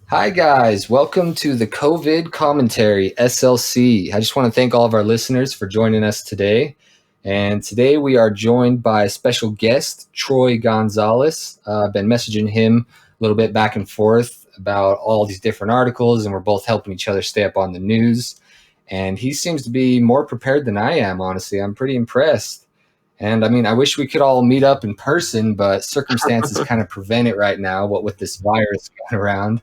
Hi, guys. Welcome to the COVID commentary, SLC. I just want to thank all of our listeners for joining us today. And today we are joined by a special guest, Troy Gonzalez. I've been messaging him a little bit back and forth about all these different articles, and we're both helping each other stay up on the news. And he seems to be more prepared than I am, honestly. I'm pretty impressed. And I mean, I wish we could all meet up in person, but circumstances kind of prevent it right now, what with this virus going around.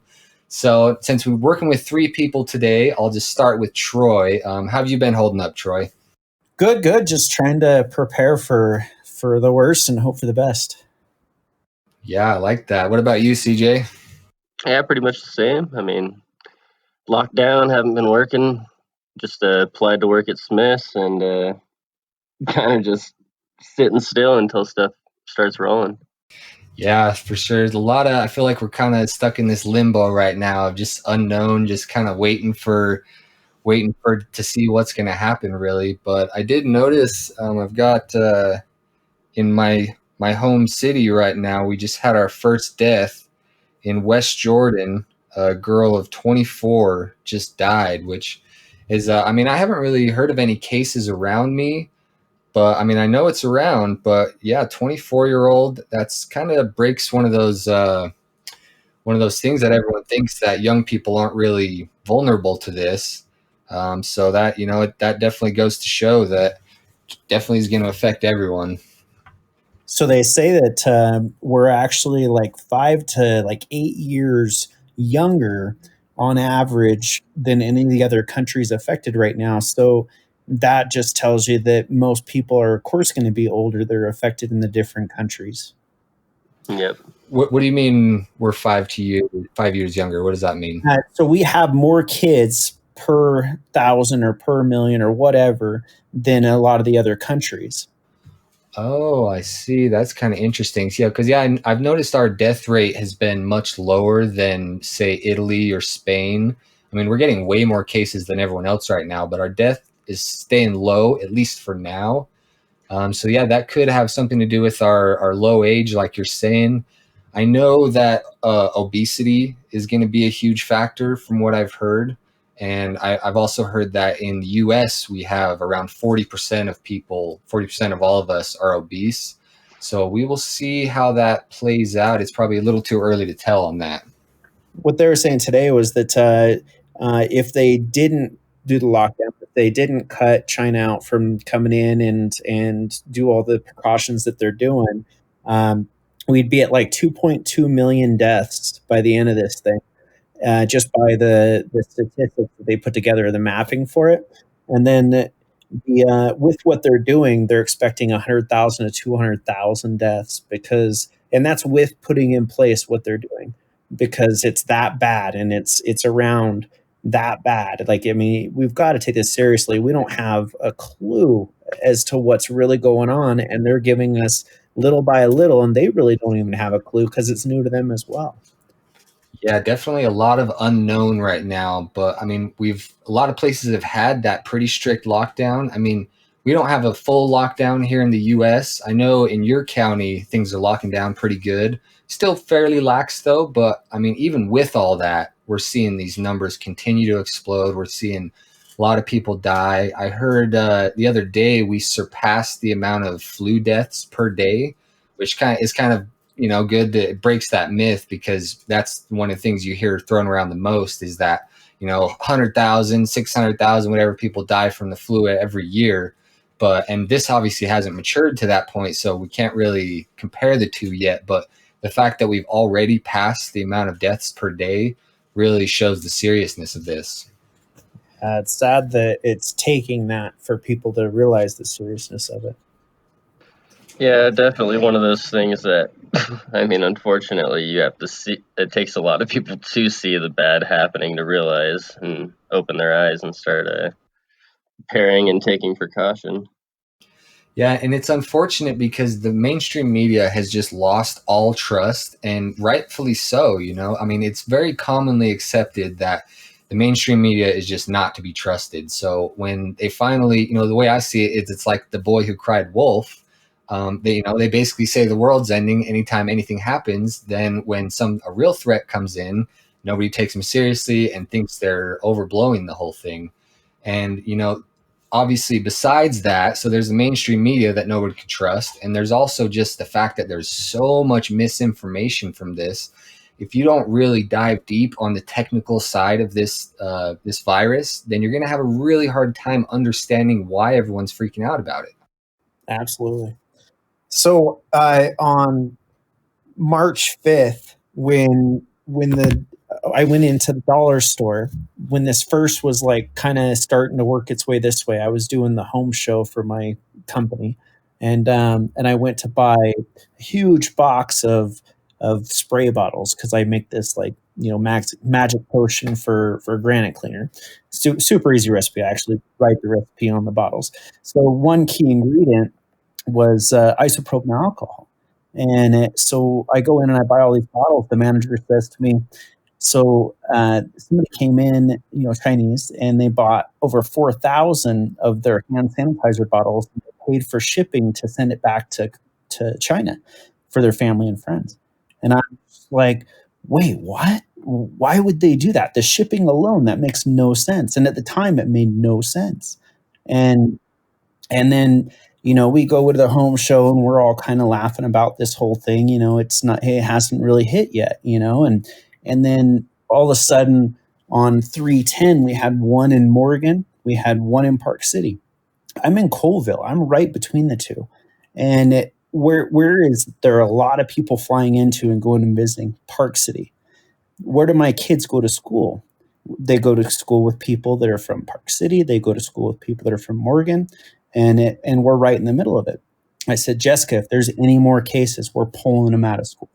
So since we're working with three people today, I'll just start with Troy. How have you been holding up, Troy? Good, good. Just trying to prepare for the worst and hope for the best. Yeah, I like that. What about you, CJ? Yeah, pretty much the same. I mean, lockdown, haven't been working. Just applied to work at Smith's and kind of just sitting still until stuff starts rolling. Yeah, for sure. There's a lot of, I feel like we're kind of stuck in this limbo right now of just unknown, just kind of waiting for to see what's going to happen, really. But I did notice I've got in my home city right now, we just had our first death in West Jordan. A girl of 24 just died, which is, I mean, I haven't really heard of any cases around me, but I mean, I know it's around. But yeah, 24-year-old, that's kind of breaks one of those things that everyone thinks that young people aren't really vulnerable to this. So that that definitely goes to show that definitely is going to affect everyone. So they say that we're actually like 5 to 8 years younger on average than any of the other countries affected right now. So that just tells you that most people are, of course, going to be older. They're affected in the different countries. Yep. What do you mean we're 5 years younger? What does that mean? So we have more kids per thousand or per million or whatever than a lot of the other countries. Oh, I see. That's kind of interesting. Yeah, because I've noticed our death rate has been much lower than, say, Italy or Spain. I mean, we're getting way more cases than everyone else right now, but our death is staying low, at least for now. So yeah, that could have something to do with our low age, like you're saying. I know that obesity is going to be a huge factor from what I've heard. And I've also heard that in the US, we have around 40% of people, 40% of all of us are obese. So we will see how that plays out. It's probably a little too early to tell on that. What they were saying today was that if they didn't do the lockdown, if they didn't cut China out from coming in and do all the precautions that they're doing, we'd be at like 2.2 million deaths by the end of this thing, just by the statistics that they put together, the mapping for it. And then with what they're doing, they're expecting 100,000 to 200,000 deaths and that's with putting in place what they're doing because it's that bad and it's around that bad. Like, I mean, we've got to take this seriously. We don't have a clue as to what's really going on, and they're giving us little by little, and they really don't even have a clue because it's new to them as well. Yeah, definitely a lot of unknown right now. But I mean, a lot of places have had that pretty strict lockdown. I mean, we don't have a full lockdown here in the US. I know in your county, things are locking down pretty good. Still fairly lax though. But I mean, even with all that, we're seeing these numbers continue to explode. We're seeing a lot of people die. I heard the other day we surpassed the amount of flu deaths per day, which kind of good that it breaks that myth, because that's one of the things you hear thrown around the most is that 100,000, 600,000, whatever people die from the flu every year. And this obviously hasn't matured to that point, so we can't really compare the two yet. But the fact that we've already passed the amount of deaths per day really shows the seriousness of this. It's sad that it's taking that for people to realize the seriousness of it. Yeah, definitely one of those things that, I mean, unfortunately, you have to see. It takes a lot of people to see the bad happening to realize and open their eyes and start preparing and taking precaution. Yeah, and it's unfortunate because the mainstream media has just lost all trust, and rightfully so. I mean, it's very commonly accepted that the mainstream media is just not to be trusted. So when they finally, the way I see it is it's like the boy who cried wolf. They basically say the world's ending anytime anything happens. Then when a real threat comes in, nobody takes them seriously and thinks they're overblowing the whole thing. And, obviously besides that, so there's the mainstream media that nobody can trust. And there's also just the fact that there's so much misinformation from this. If you don't really dive deep on the technical side of this virus, then you're going to have a really hard time understanding why everyone's freaking out about it. Absolutely. So on March 5th, when I went into the dollar store, when this first was like kind of starting to work its way this way, I was doing the home show for my company, and I went to buy a huge box of spray bottles because I make this like magic potion for granite cleaner. Super easy recipe. I actually write the recipe on the bottles. So one key ingredient was isopropyl alcohol. And so I go in and I buy all these bottles. The manager says to me, so somebody came in, Chinese, and they bought over 4,000 of their hand sanitizer bottles. And they paid for shipping to send it back to China for their family and friends. And I'm like, wait, what? Why would they do that? The shipping alone, that makes no sense. And at the time, it made no sense. And then we go to the home show and we're all kind of laughing about this whole thing. It's not, hey, it hasn't really hit yet. And then all of a sudden on 310, we had one in Morgan, we had one in Park City. I'm in Colville. I'm right between the two. And where is there a lot of people flying into and going and visiting? Park City. Where do my kids go to school? They go to school with people that are from Park City. They go to school with people that are from Morgan. And we're right in the middle of it. I said, Jessica, if there's any more cases, we're pulling them out of school.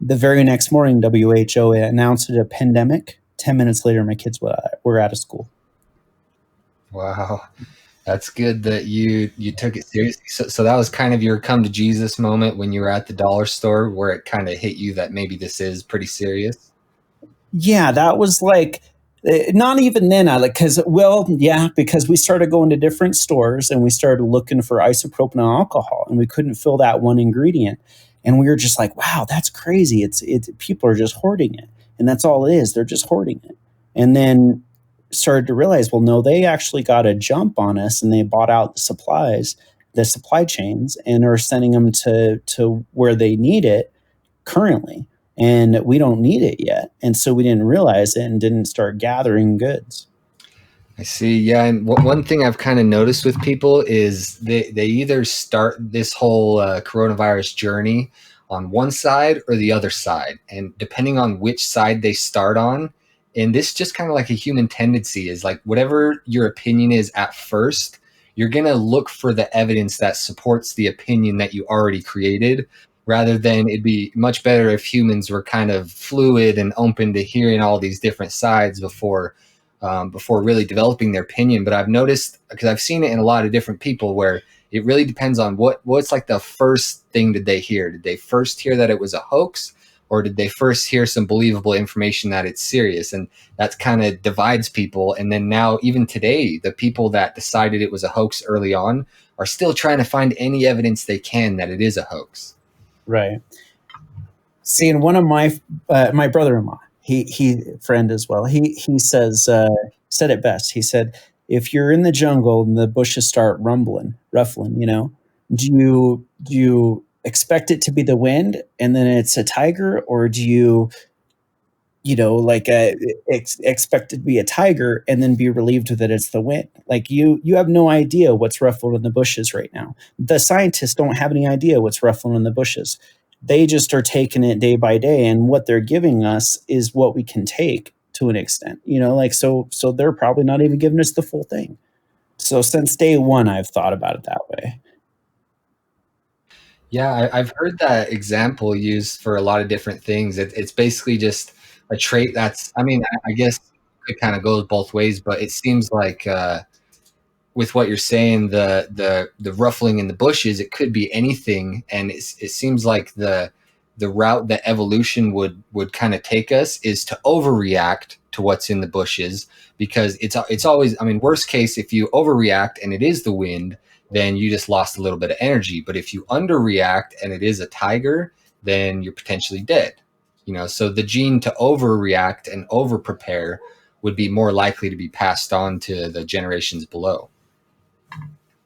The very next morning, WHO announced it a pandemic. 10 minutes later, my kids were out of school. Wow. That's good that you took it seriously. So that was kind of your come to Jesus moment when you were at the dollar store where it kind of hit you that maybe this is pretty serious. Yeah, that was like, not even then, because we started going to different stores and we started looking for isopropyl alcohol and we couldn't fill that one ingredient. And we were just like, wow, that's crazy. It's people are just hoarding it. And that's all it is. They're just hoarding it. And then started to realize, well, no, they actually got a jump on us and they bought out the supplies, the supply chains, and are sending them to where they need it currently. And we don't need it yet. And so we didn't realize it and didn't start gathering goods. I see. Yeah. And one thing I've kind of noticed with people is they either start this whole coronavirus journey on one side or the other side. And depending on which side they start on, and this just kind of like a human tendency is like whatever your opinion is at first, you're going to look for the evidence that supports the opinion that you already created, rather than it'd be much better if humans were kind of fluid and open to hearing all these different sides before really developing their opinion. But I've noticed, because I've seen it in a lot of different people, where it really depends on what's like the first thing did they hear. Did they first hear that it was a hoax, or did they first hear some believable information that it's serious? And that kind of divides people. And then now, even today, the people that decided it was a hoax early on are still trying to find any evidence they can that it is a hoax. Right. See, and one of my brother-in-law, he friend as well. He says said it best. He said, if you're in the jungle and the bushes start ruffling, do you expect it to be the wind and then it's a tiger, or do you expect it to be a tiger and then be relieved that it's the wind? Like you have no idea what's ruffling in the bushes right now. The scientists don't have any idea what's ruffling in the bushes. They just are taking it day by day, and what they're giving us is what we can take to an extent. So they're probably not even giving us the full thing. So since day one, I've thought about it that way. Yeah, I've heard that example used for a lot of different things. It's basically just a trait that's, I mean, I guess it kind of goes both ways, but it seems like with what you're saying, the ruffling in the bushes, it could be anything, and it seems like the route that evolution would kind of take us is to overreact to what's in the bushes, because it's always, I mean, worst case, if you overreact and it is the wind, then you just lost a little bit of energy. But if you underreact and it is a tiger, then you're potentially dead. So the gene to overreact and over prepare would be more likely to be passed on to the generations below.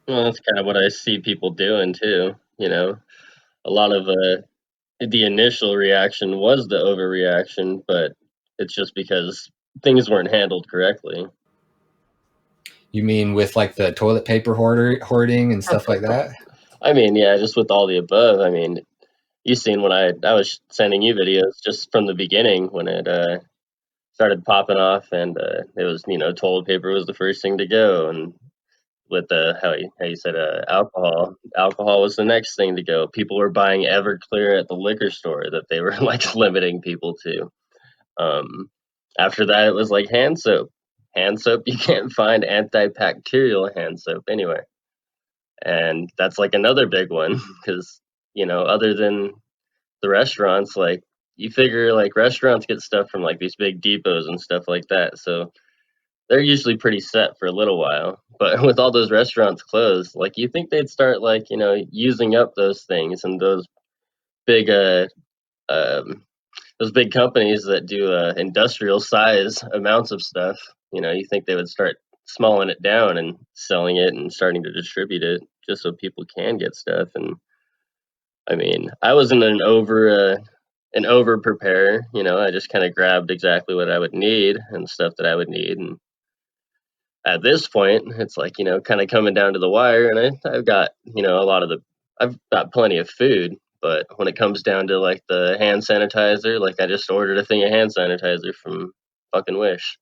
Well, that's kind of what I see people doing too. A lot of the initial reaction was the overreaction, but it's just because things weren't handled correctly. You mean with like the toilet paper hoarding and stuff like that? I mean, yeah, just with all the above. I mean, you seen when I was sending you videos just from the beginning when it started popping off, and it was toilet paper was the first thing to go, and with how you said alcohol was the next thing to go. People were buying Everclear at the liquor store that they were like limiting people to. Um, After that, it was like hand soap. Hand soap, you can't find antibacterial hand soap anywhere. And that's like another big one because, other than the restaurants, like you figure like restaurants get stuff from like these big depots and stuff like that. So they're usually pretty set for a little while. But with all those restaurants closed, like you think they'd start like, using up those things and big um those big companies that do industrial size amounts of stuff, you think they would start smalling it down and selling it and starting to distribute it just so people can get stuff. And I mean, I wasn't an over preparer. I just kind of grabbed exactly what I would need and stuff that I would need. And at this point, it's like kind of coming down to the wire, and I've got I've got plenty of food. But when it comes down to like the hand sanitizer, like I just ordered a thing of hand sanitizer from fucking Wish.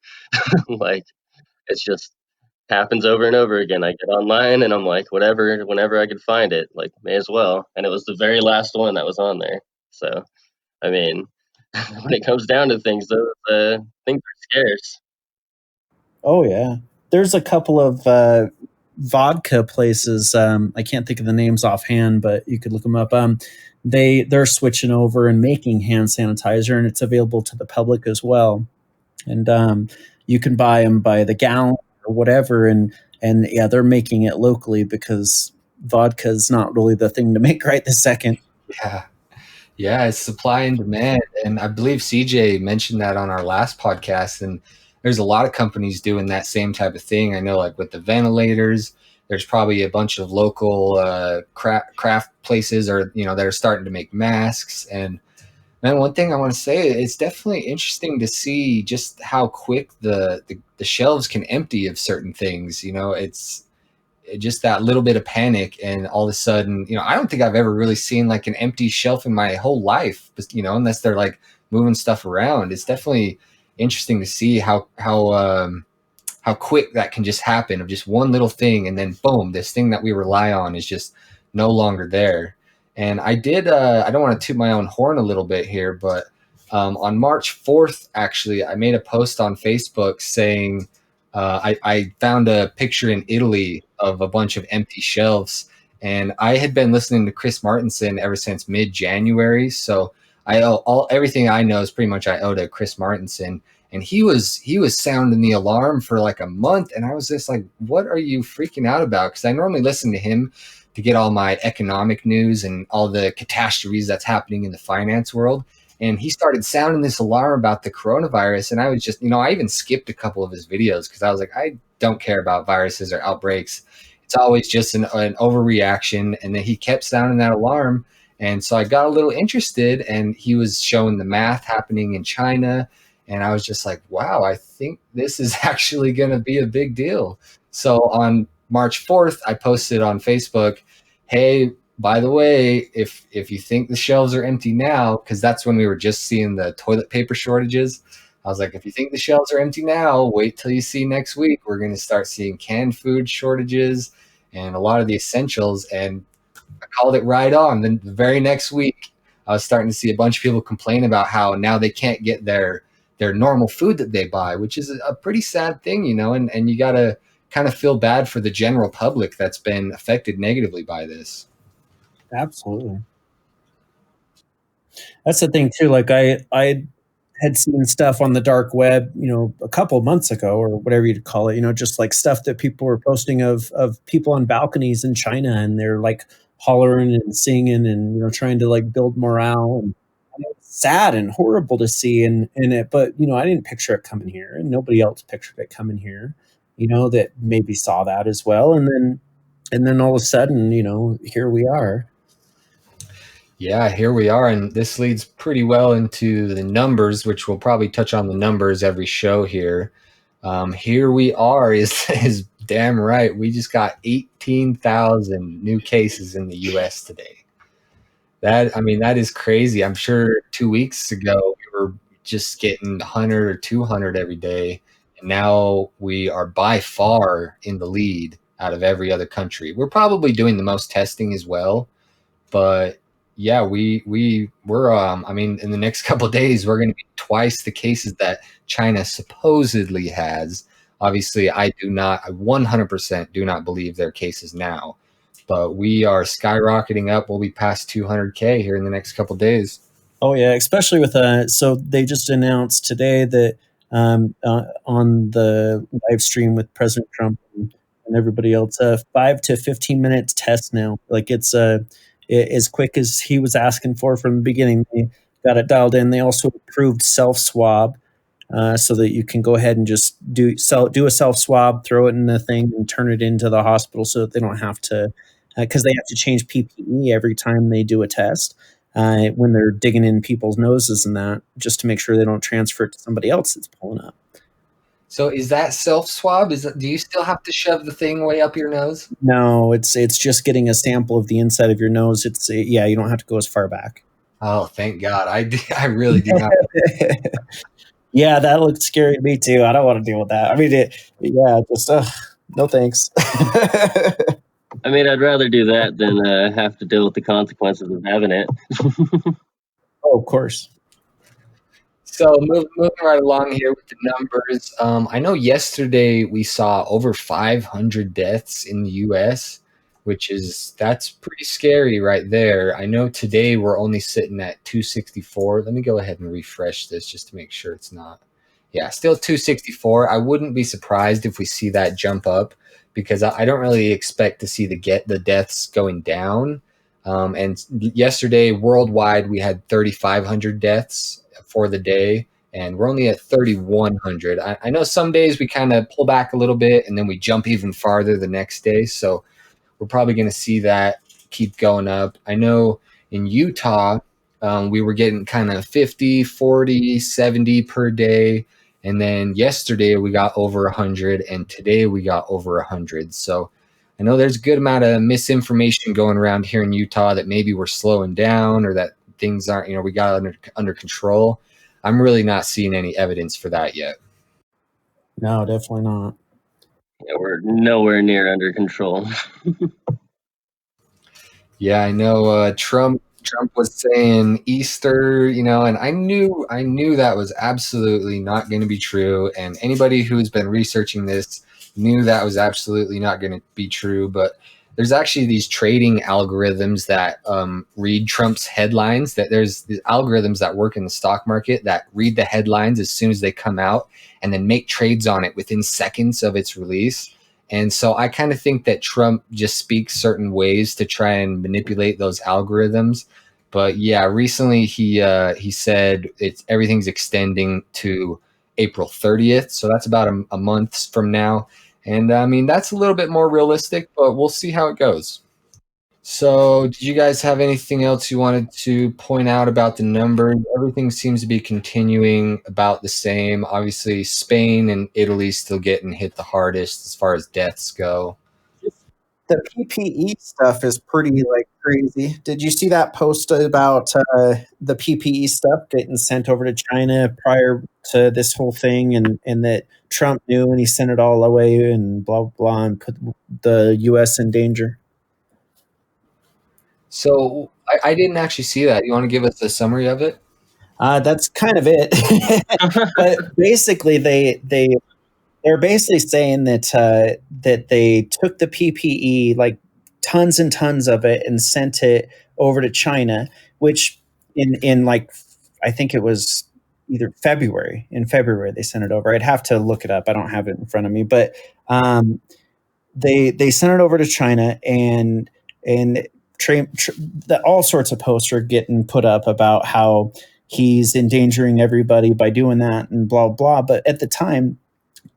Like it's just happens over and over again. I get online and I'm like, whatever, whenever I could find it, like may as well. And it was the very last one that was on there. So I mean, when it comes down to things, those things are scarce. Oh yeah, there's a couple of vodka places. I can't think of the names offhand, but you could look them up. They're switching over and making hand sanitizer, and it's available to the public as well. And you can buy them by the gallon or whatever. And yeah, they're making it locally because vodka is not really the thing to make right this second. Yeah. Yeah, it's supply and demand. And I believe CJ mentioned that on our last podcast. And there's a lot of companies doing that same type of thing. I know, like with the ventilators, there's probably a bunch of local craft places or, that are starting to make masks. And man, one thing I want to say, it's definitely interesting to see just how quick the shelves can empty of certain things. It's just that little bit of panic, and all of a sudden, I don't think I've ever really seen like an empty shelf in my whole life, unless they're like moving stuff around. It's definitely interesting to see how quick that can just happen of just one little thing, and then boom, this thing that we rely on is just no longer there. And I don't want to toot my own horn a little bit here, but on March 4th, actually, I made a post on Facebook saying I found a picture in Italy of a bunch of empty shelves, and I had been listening to Chris Martenson ever since mid-January. So I owe everything I know is pretty much I owe to Chris Martenson, and he was sounding the alarm for like a month, and I was just like, "What are you freaking out about?" Because I normally listen to him to get all my economic news and all the catastrophes that's happening in the finance world. And he started sounding this alarm about the coronavirus. And I was just, I even skipped a couple of his videos because I was like, I don't care about viruses or outbreaks. It's always just an overreaction. And then he kept sounding that alarm. And so I got a little interested, and he was showing the math happening in China. And I was just like, wow, I think this is actually going to be a big deal. So on March 4th, I posted on Facebook, hey, by the way, if you think the shelves are empty now, because that's when we were just seeing the toilet paper shortages, I was like, if you think the shelves are empty now, wait till you see next week. We're going to start seeing canned food shortages and a lot of the essentials. And I called it right on. Then the very next week, I was starting to see a bunch of people complain about how now they can't get their normal food that they buy, which is a pretty sad thing, and you got to kind of feel bad for the general public that's been affected negatively by this. Absolutely. That's the thing too. Like I had seen stuff on the dark web, a couple months ago or whatever you'd call it, just like stuff that people were posting of people on balconies in China, and they're like hollering and singing and trying to like build morale. And sad and horrible to see. But I didn't picture it coming here, and nobody else pictured it coming here. That maybe saw that as well, and then all of a sudden, here we are. Yeah, here we are, and this leads pretty well into the numbers, which we'll probably touch on the numbers every show here. Here we are is damn right. We just got 18,000 new cases in the U.S. today. That is crazy. I'm sure 2 weeks ago we were just getting 100 or 200 every day, and now we are by far in the lead out of every other country. We're probably doing the most testing as well, but yeah, we're in the next couple of days we're going to be twice the cases that China supposedly has. Obviously, I 100% do not believe their cases now, but we are skyrocketing up. We'll be past 200K here in the next couple of days. Oh yeah, especially with so they just announced today that on the live stream with President Trump and everybody else, 5 to 15 minutes test now. Like it's as quick as he was asking for from the beginning. They got it dialed in. They also approved self swab, so that you can go ahead and just do a self swab, throw it in the thing, and turn it into the hospital, so that they don't have to, because they have to change PPE every time they do a test. When they're digging in people's noses and that, just to make sure they don't transfer it to somebody else that's pulling up. So is that self-swab? Do you still have to shove the thing way up your nose? No, it's just getting a sample of the inside of your nose. You don't have to go as far back. Oh, thank God. I really do not. Yeah, that looked scary to me too. I don't want to deal with that. I mean, no thanks. I'd rather do that than have to deal with the consequences of having it. Oh, of course. So moving right along here with the numbers, I know yesterday we saw over 500 deaths in the U.S., that's pretty scary right there. I know today we're only sitting at 264. Let me go ahead and refresh this just to make sure it's not. Yeah, still 264. I wouldn't be surprised if we see that jump up, because I don't really expect to see the deaths going down. And yesterday worldwide we had 3,500 deaths for the day, and we're only at 3,100. I know some days we kind of pull back a little bit and then we jump even farther the next day, so we're probably going to see that keep going up. I know in Utah we were getting kind of 50, 40, 70 per day, and then yesterday we got over 100, and today we got over 100. So I know there's a good amount of misinformation going around here in Utah that maybe we're slowing down or that things aren't, we got under control. I'm really not seeing any evidence for that yet. No, definitely not. Yeah, we're nowhere near under control. Yeah, I know. Trump was saying Easter, and I knew that was absolutely not going to be true. And anybody who's been researching this knew that was absolutely not going to be true. But there's actually these trading algorithms that read Trump's headlines. That there's these algorithms that work in the stock market that read the headlines as soon as they come out and then make trades on it within seconds of its release. And so I kind of think that Trump just speaks certain ways to try and manipulate those algorithms. But yeah, recently he said everything's extending to April 30th. So that's about a month from now. And that's a little bit more realistic, but we'll see how it goes. So did you guys have anything else you wanted to point out about the numbers? Everything seems to be continuing about the same. Obviously, Spain and Italy still getting hit the hardest as far as deaths go. The PPE stuff is pretty crazy. Did you see that post about the PPE stuff getting sent over to China prior to this whole thing, and that Trump knew and he sent it all away and blah, blah, blah, and put the U.S. in danger? So I didn't actually see that. You want to give us a summary of it? That's kind of it. But basically, they're basically saying that they took the PPE, like tons and tons of it, and sent it over to China, which in I think it was either February. In February they sent it over. I'd have to look it up. I don't have it in front of me, but they sent it over to China, and all sorts of posts are getting put up about how he's endangering everybody by doing that and blah blah. But at the time,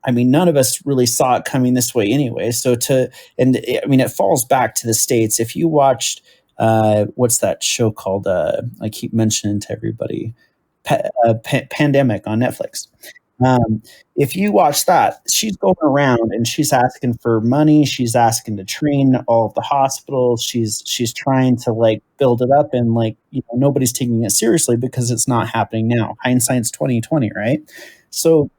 I mean, none of us really saw it coming this way anyway. And I mean, it falls back to the States. If you watched, what's that show called? I keep mentioning to everybody, Pandemic on Netflix. Um, if you watch that, she's going around and she's asking for money. She's asking to train all of the hospitals. She's trying to like build it up, and like nobody's taking it seriously because it's not happening now. Hindsight's 2020, right? So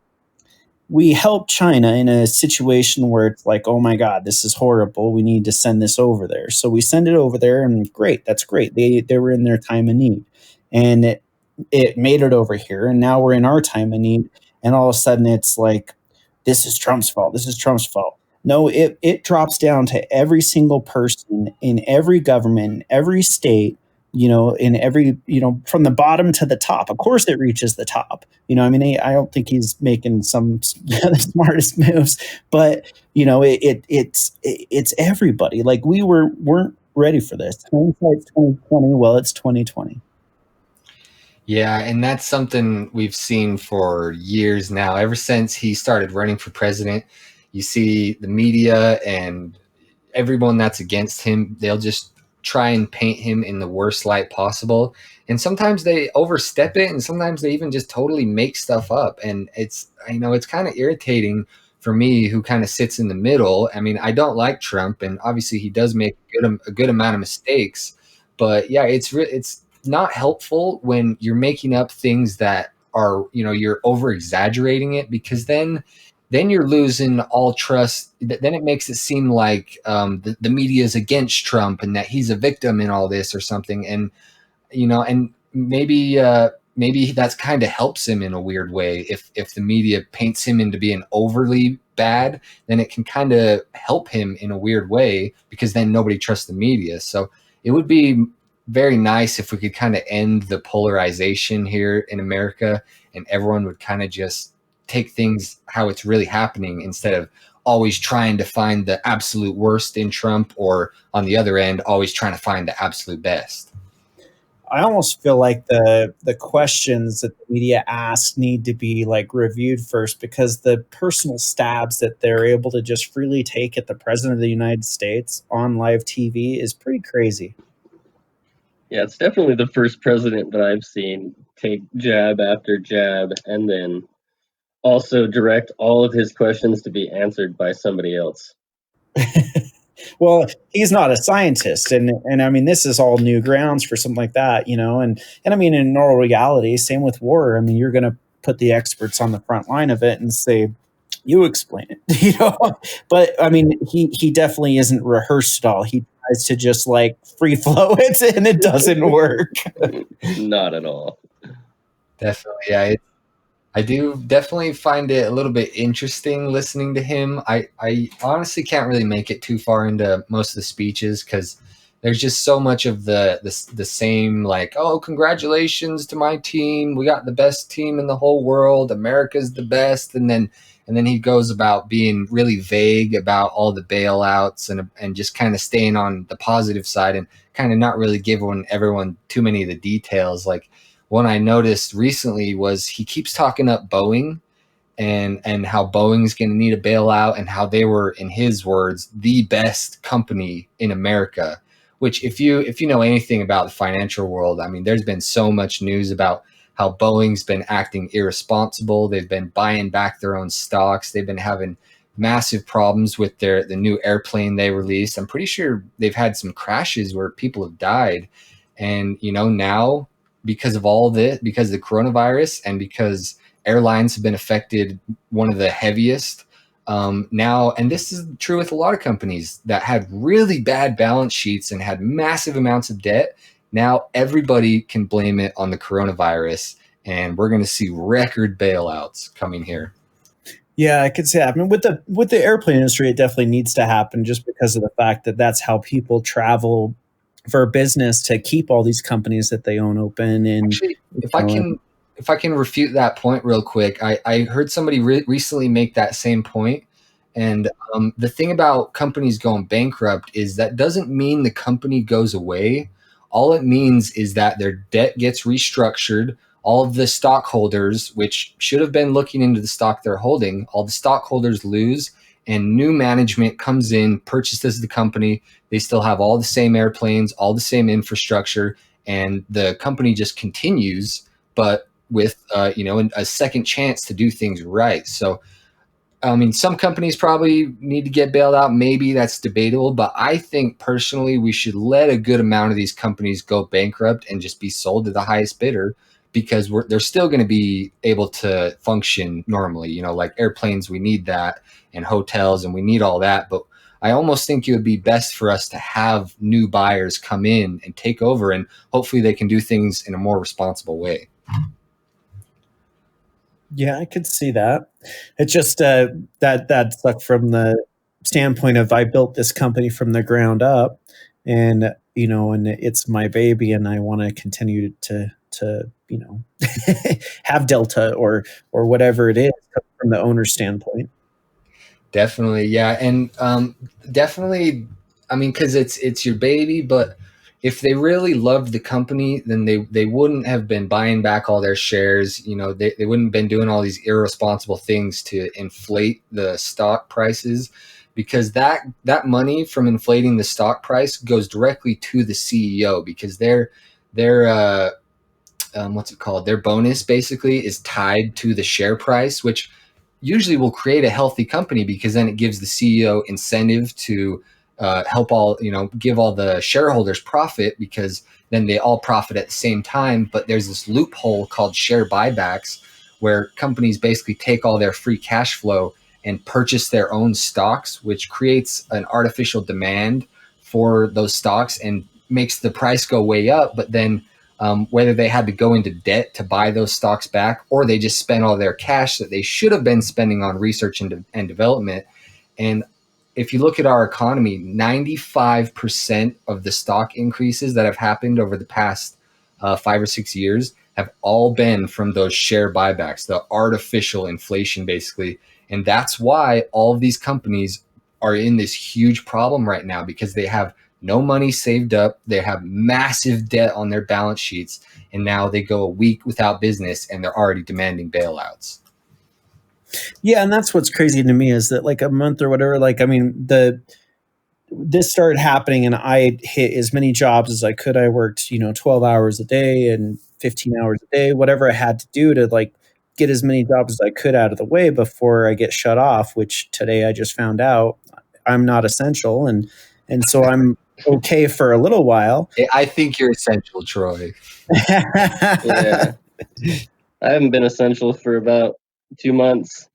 we help China in a situation where it's like, oh my God, this is horrible. We need to send this over there. So we send it over there, and great, that's great. They were in their time of need, and it made it over here, and now we're in our time of need, and all of a sudden it's like, this is Trump's fault. This is Trump's fault. No, it drops down to every single person in every government, in every state, in every, from the bottom to the top. Of course, it reaches the top. I mean, I don't think he's making some the smartest moves, but it's everybody. Like weren't ready for this. Hindsight's 2020. Well, it's 2020. Yeah, and that's something we've seen for years now. Ever since he started running for president, you see the media and everyone that's against him, they'll just try and paint him in the worst light possible. And sometimes they overstep it, and sometimes they even just totally make stuff up. And it's kind of irritating for me, who kind of sits in the middle. I mean, I don't like Trump, and obviously he does make a good amount of mistakes. But yeah, it's not helpful when you're making up things that are, you're over exaggerating it, because then you're losing all trust. Then it makes it seem like the media is against Trump and that he's a victim in all this or something. And and maybe that's kind of helps him in a weird way. If the media paints him into being overly bad, then it can kind of help him in a weird way, because then nobody trusts the media. So it would be very nice if we could kind of end the polarization here in America, and everyone would kind of just take things how it's really happening, instead of always trying to find the absolute worst in Trump, or on the other end, always trying to find the absolute best. I almost feel like the questions that the media asks need to be like reviewed first, because the personal stabs that they're able to just freely take at the president of the United States on live TV is pretty crazy. Yeah, it's definitely the first president that I've seen take jab after jab and then also direct all of his questions to be answered by somebody else. Well, he's not a scientist, and I mean, this is all new grounds for something like that, and I mean, in normal reality, same with war. I mean, you're going to put the experts on the front line of it and say, you explain it, but I mean, he definitely isn't rehearsed at all. He tries to just like free flow it, and it doesn't work. Not at all. Definitely, yeah. I do definitely find it a little bit interesting listening to him. I honestly can't really make it too far into most of the speeches, because there's just so much of the same, like, oh, congratulations to my team, we got the best team in the whole world, America's the best, and then he goes about being really vague about all the bailouts, and just kind of staying on the positive side, and kind of not really giving everyone too many of the details. Like, one I noticed recently was he keeps talking up Boeing, and how Boeing's going to need a bailout, and how they were, in his words, the best company in America. Which, if you know anything about the financial world, I mean, there's been so much news about how Boeing's been acting irresponsible. They've been buying back their own stocks. They've been having massive problems with the new airplane they released. I'm pretty sure they've had some crashes where people have died. And now, because of all this, because of the coronavirus, and because airlines have been affected one of the heaviest now, and this is true with a lot of companies that had really bad balance sheets and had massive amounts of debt. Now everybody can blame it on the coronavirus, and we're going to see record bailouts coming here. Yeah, I could say that. I mean, with the airplane industry, it definitely needs to happen, just because of the fact that that's how people travel for business, to keep all these companies that they own open. And Actually, if I can refute that point real quick, I heard somebody recently make that same point. And the thing about companies going bankrupt is that doesn't mean the company goes away. All it means is that their debt gets restructured, all of the stockholders, which should have been looking into the stock they're holding, all the stockholders lose, and new management comes in, purchases the company. They still have all the same airplanes, all the same infrastructure, and the company just continues, but with a second chance to do things right. So I mean, some companies probably need to get bailed out. Maybe that's debatable, but I think personally we should let a good amount of these companies go bankrupt and just be sold to the highest bidder, because they're still going to be able to function normally. Like airplanes, we need that, and hotels, and we need all that. But I almost think it would be best for us to have new buyers come in and take over, and hopefully they can do things in a more responsible way. Yeah, I could see that. It's just that stuck from the standpoint of I built this company from the ground up, and and it's my baby, and I want to continue to have Delta or whatever it is from the owner's standpoint. Definitely, yeah, and definitely, I mean, because it's your baby, but if they really loved the company, then they wouldn't have been buying back all their shares. They wouldn't have been doing all these irresponsible things to inflate the stock prices, because that money from inflating the stock price goes directly to the CEO, because their what's it called? Their bonus basically is tied to the share price, which usually will create a healthy company, because then it gives the CEO incentive to give all the shareholders profit, because then they all profit at the same time. But there's this loophole called share buybacks, where companies basically take all their free cash flow and purchase their own stocks, which creates an artificial demand for those stocks and makes the price go way up. But then whether they had to go into debt to buy those stocks back, or they just spent all their cash that they should have been spending on research and development. And if you look at our economy, 95% of the stock increases that have happened over the past 5 or 6 years have all been from those share buybacks, the artificial inflation, basically. And that's why all of these companies are in this huge problem right now, because they have no money saved up. They have massive debt on their balance sheets, and now they go a week without business and they're already demanding bailouts. Yeah, and that's what's crazy to me is that like a month or whatever, like I mean, this started happening and I hit as many jobs as I could. I worked, 12 hours a day and 15 hours a day, whatever I had to do to like get as many jobs as I could out of the way before I get shut off, which today I just found out I'm not essential, and so I'm okay for a little while. I think you're essential, Troy. Yeah. I haven't been essential for about 2 months.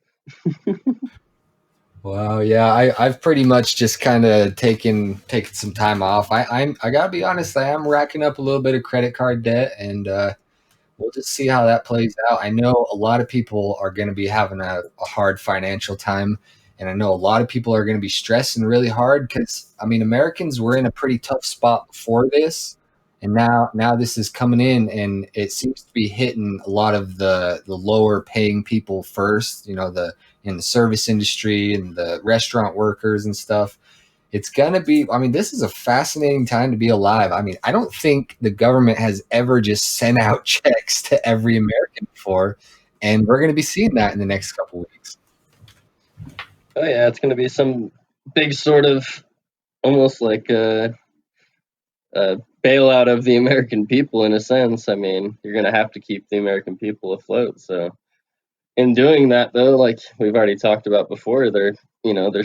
Wow, yeah, I've pretty much just kind of taken some time off. I gotta be honest, I am racking up a little bit of credit card debt, and we'll just see how that plays out. I know a lot of people are going to be having a hard financial time, and I know a lot of people are going to be stressing really hard, because I mean, Americans were in a pretty tough spot before this, and now this is coming in, and it seems to be hitting a lot of the lower paying people first. In the service industry and the restaurant workers and stuff. It's going to be, I mean, this is a fascinating time to be alive. I mean, I don't think the government has ever just sent out checks to every American before, and we're going to be seeing that in the next couple of weeks. Oh yeah, it's going to be some big sort of almost like a bailout of the American people in a sense. I mean, you're going to have to keep the American people afloat. So in doing that, though, like we've already talked about before, there's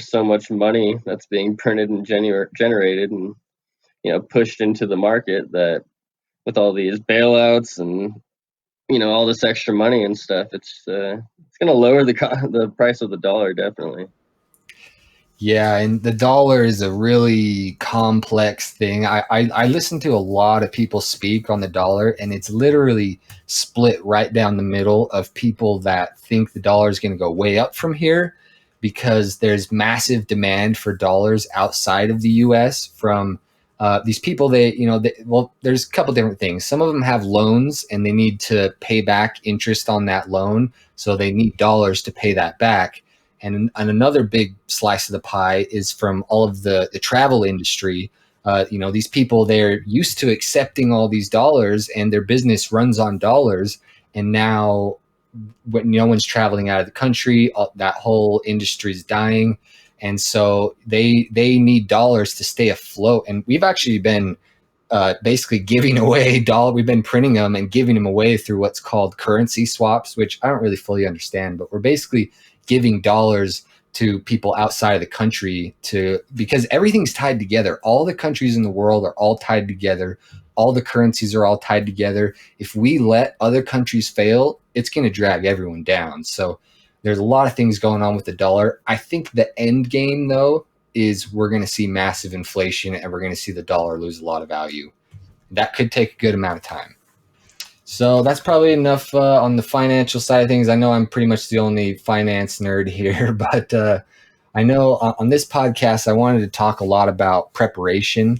so much money that's being printed and generated and pushed into the market, that with all these bailouts and all this extra money and stuff, it's going to lower the price of the dollar, definitely. Yeah, and the dollar is a really complex thing. I listen to a lot of people speak on the dollar, and it's literally split right down the middle of people that think the dollar is going to go way up from here, because there's massive demand for dollars outside of the U.S. from these people. Well, there's a couple different things. Some of them have loans, and they need to pay back interest on that loan, so they need dollars to pay that back. And another big slice of the pie is from all of the travel industry. These people, they're used to accepting all these dollars, and their business runs on dollars. and now when no one's traveling out of the country, that whole industry is dying, and so they need dollars to stay afloat. And we've actually been basically giving away dollar. We've been printing them and giving them away through what's called currency swaps, which I don't really fully understand, but we're basically giving dollars to people outside of the country because everything's tied together. All the countries in the world are all tied together. All the currencies are all tied together. If we let other countries fail, it's going to drag everyone down. So there's a lot of things going on with the dollar. I think the end game, though, is we're going to see massive inflation and we're going to see the dollar lose a lot of value. That could take a good amount of time. So that's probably enough on the financial side of things. I know I'm pretty much the only finance nerd here, but I know on this podcast, I wanted to talk a lot about preparation.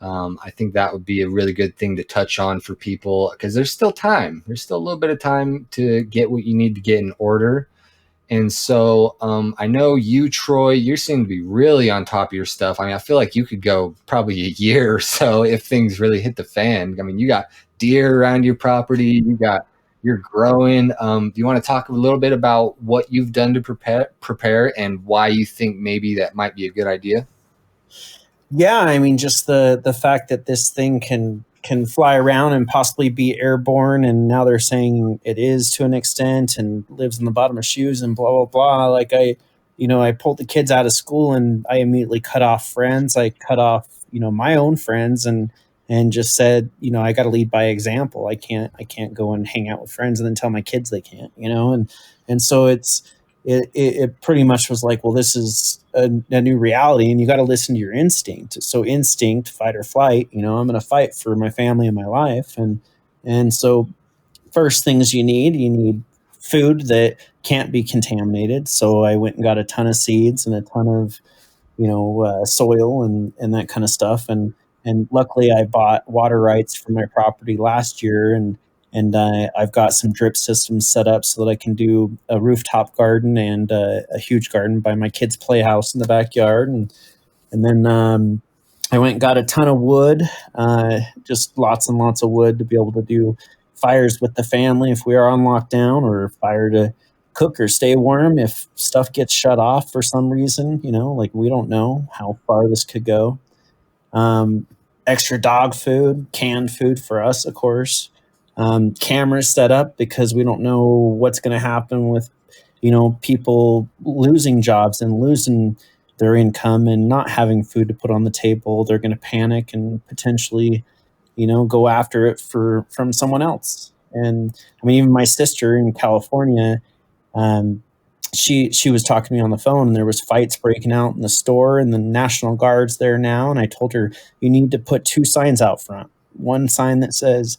I think that would be a really good thing to touch on for people because there's still time. There's still a little bit of time to get what you need to get in order. And so I know you, Troy, you seem to be really on top of your stuff. I mean, I feel like you could go probably a year or so if things really hit the fan. I mean, you got deer around your property, you're growing. Do you want to talk a little bit about what you've done to prepare and why you think maybe that might be a good idea? Yeah, I mean, just the fact that this thing can fly around and possibly be airborne, and now they're saying it is to an extent, and lives in the bottom of shoes and blah blah blah. Like I pulled the kids out of school and I immediately cut off friends. I cut off my own friends and just said I got to lead by example. I can't go and hang out with friends and then tell my kids they can't. And so it pretty much was like, well, this is a new reality, and you got to listen to your instinct. So instinct, fight or flight. I'm going to fight for my family and my life, and so first things you need food that can't be contaminated. So I went and got a ton of seeds and a ton of soil and that kind of stuff. And luckily, I bought water rights for my property last year, and I've got some drip systems set up so that I can do a rooftop garden and a huge garden by my kids' playhouse in the backyard. And then I went and got a ton of wood, just lots and lots of wood to be able to do fires with the family if we are on lockdown, or fire to cook or stay warm if stuff gets shut off for some reason. Like, we don't know how far this could go. um, Extra dog food, canned food for us, of course. Cameras set up because we don't know what's going to happen with, people losing jobs and losing their income and not having food to put on the table. They're going to panic and potentially, go after it from someone else. And I mean, even my sister in California, um, she was talking to me on the phone, and there was fights breaking out in the store, and the National Guard's there now. And I told her, you need to put two signs out front. One sign that says,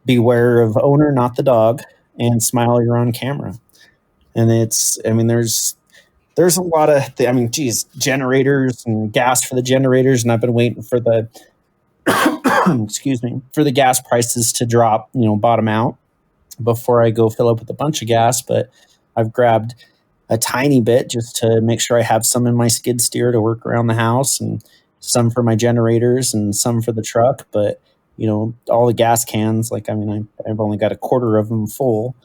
beware of owner, not the dog, and smile, you're on camera. And I mean, there's a lot of, I mean, geez, generators and gas for the generators. And I've been waiting for the, excuse me, for the gas prices to drop, bottom out before I go fill up with a bunch of gas. But I've grabbed a tiny bit just to make sure I have some in my skid steer to work around the house, and some for my generators and some for the truck. But all the gas cans, like, I mean, I've only got a quarter of them full.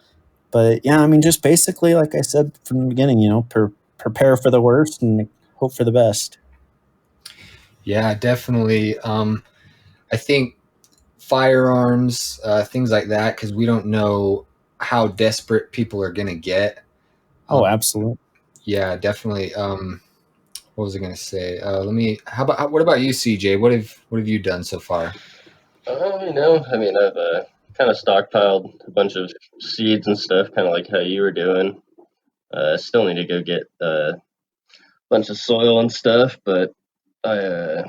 But yeah, I mean, just basically, like I said from the beginning, prepare for the worst and hope for the best. Yeah, definitely. I think firearms, things like that, because we don't know how desperate people are going to get. Oh, absolutely. Yeah, definitely. What was I going to say? What about you, CJ? What have you done so far? I mean, I've kind of stockpiled a bunch of seeds and stuff, kind of like how you were doing. Still need to go get a bunch of soil and stuff, but I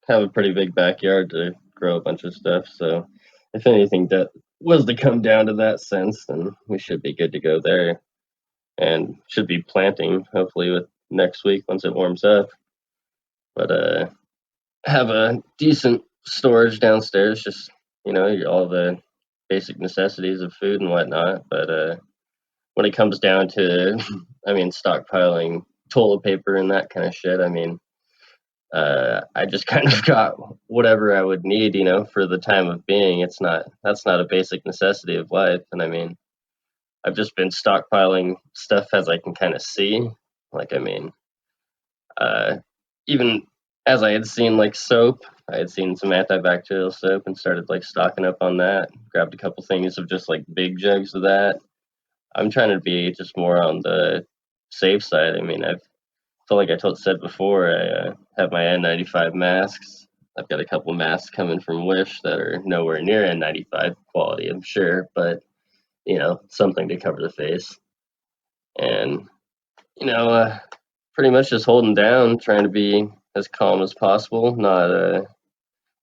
have a pretty big backyard to grow a bunch of stuff. So if anything that was to come down to that sense, then we should be good to go there, and should be planting hopefully with next week once it warms up. But have a decent storage downstairs, just all the basic necessities of food and whatnot. But when it comes down to, I mean, stockpiling toilet paper and that kind of shit, I mean, I just kind of got whatever I would need, for the time of being. That's not a basic necessity of life. And I mean, I've just been stockpiling stuff as I can kind of see. Like, I mean, uh, even as I had seen like soap, I had seen some antibacterial soap and started like stocking up on that. Grabbed a couple things of just like big jugs of that. I'm trying to be just more on the safe side. I mean, I feel like said before, I have my N95 masks. I've got a couple masks coming from Wish that are nowhere near N95 quality, I'm sure, but something to cover the face. And you know, uh, pretty much just holding down, trying to be as calm as possible, not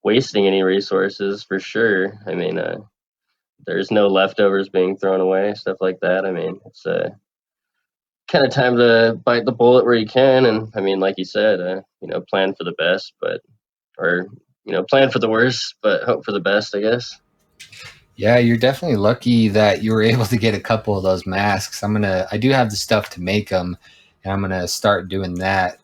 wasting any resources for sure. I mean, there's no leftovers being thrown away, stuff like that. I mean, it's kind of time to bite the bullet where you can, and I mean, like you said, plan for the best, or plan for the worst, but hope for the best, I guess. Yeah, you're definitely lucky that you were able to get a couple of those masks. I do have the stuff to make them, and I'm gonna start doing that.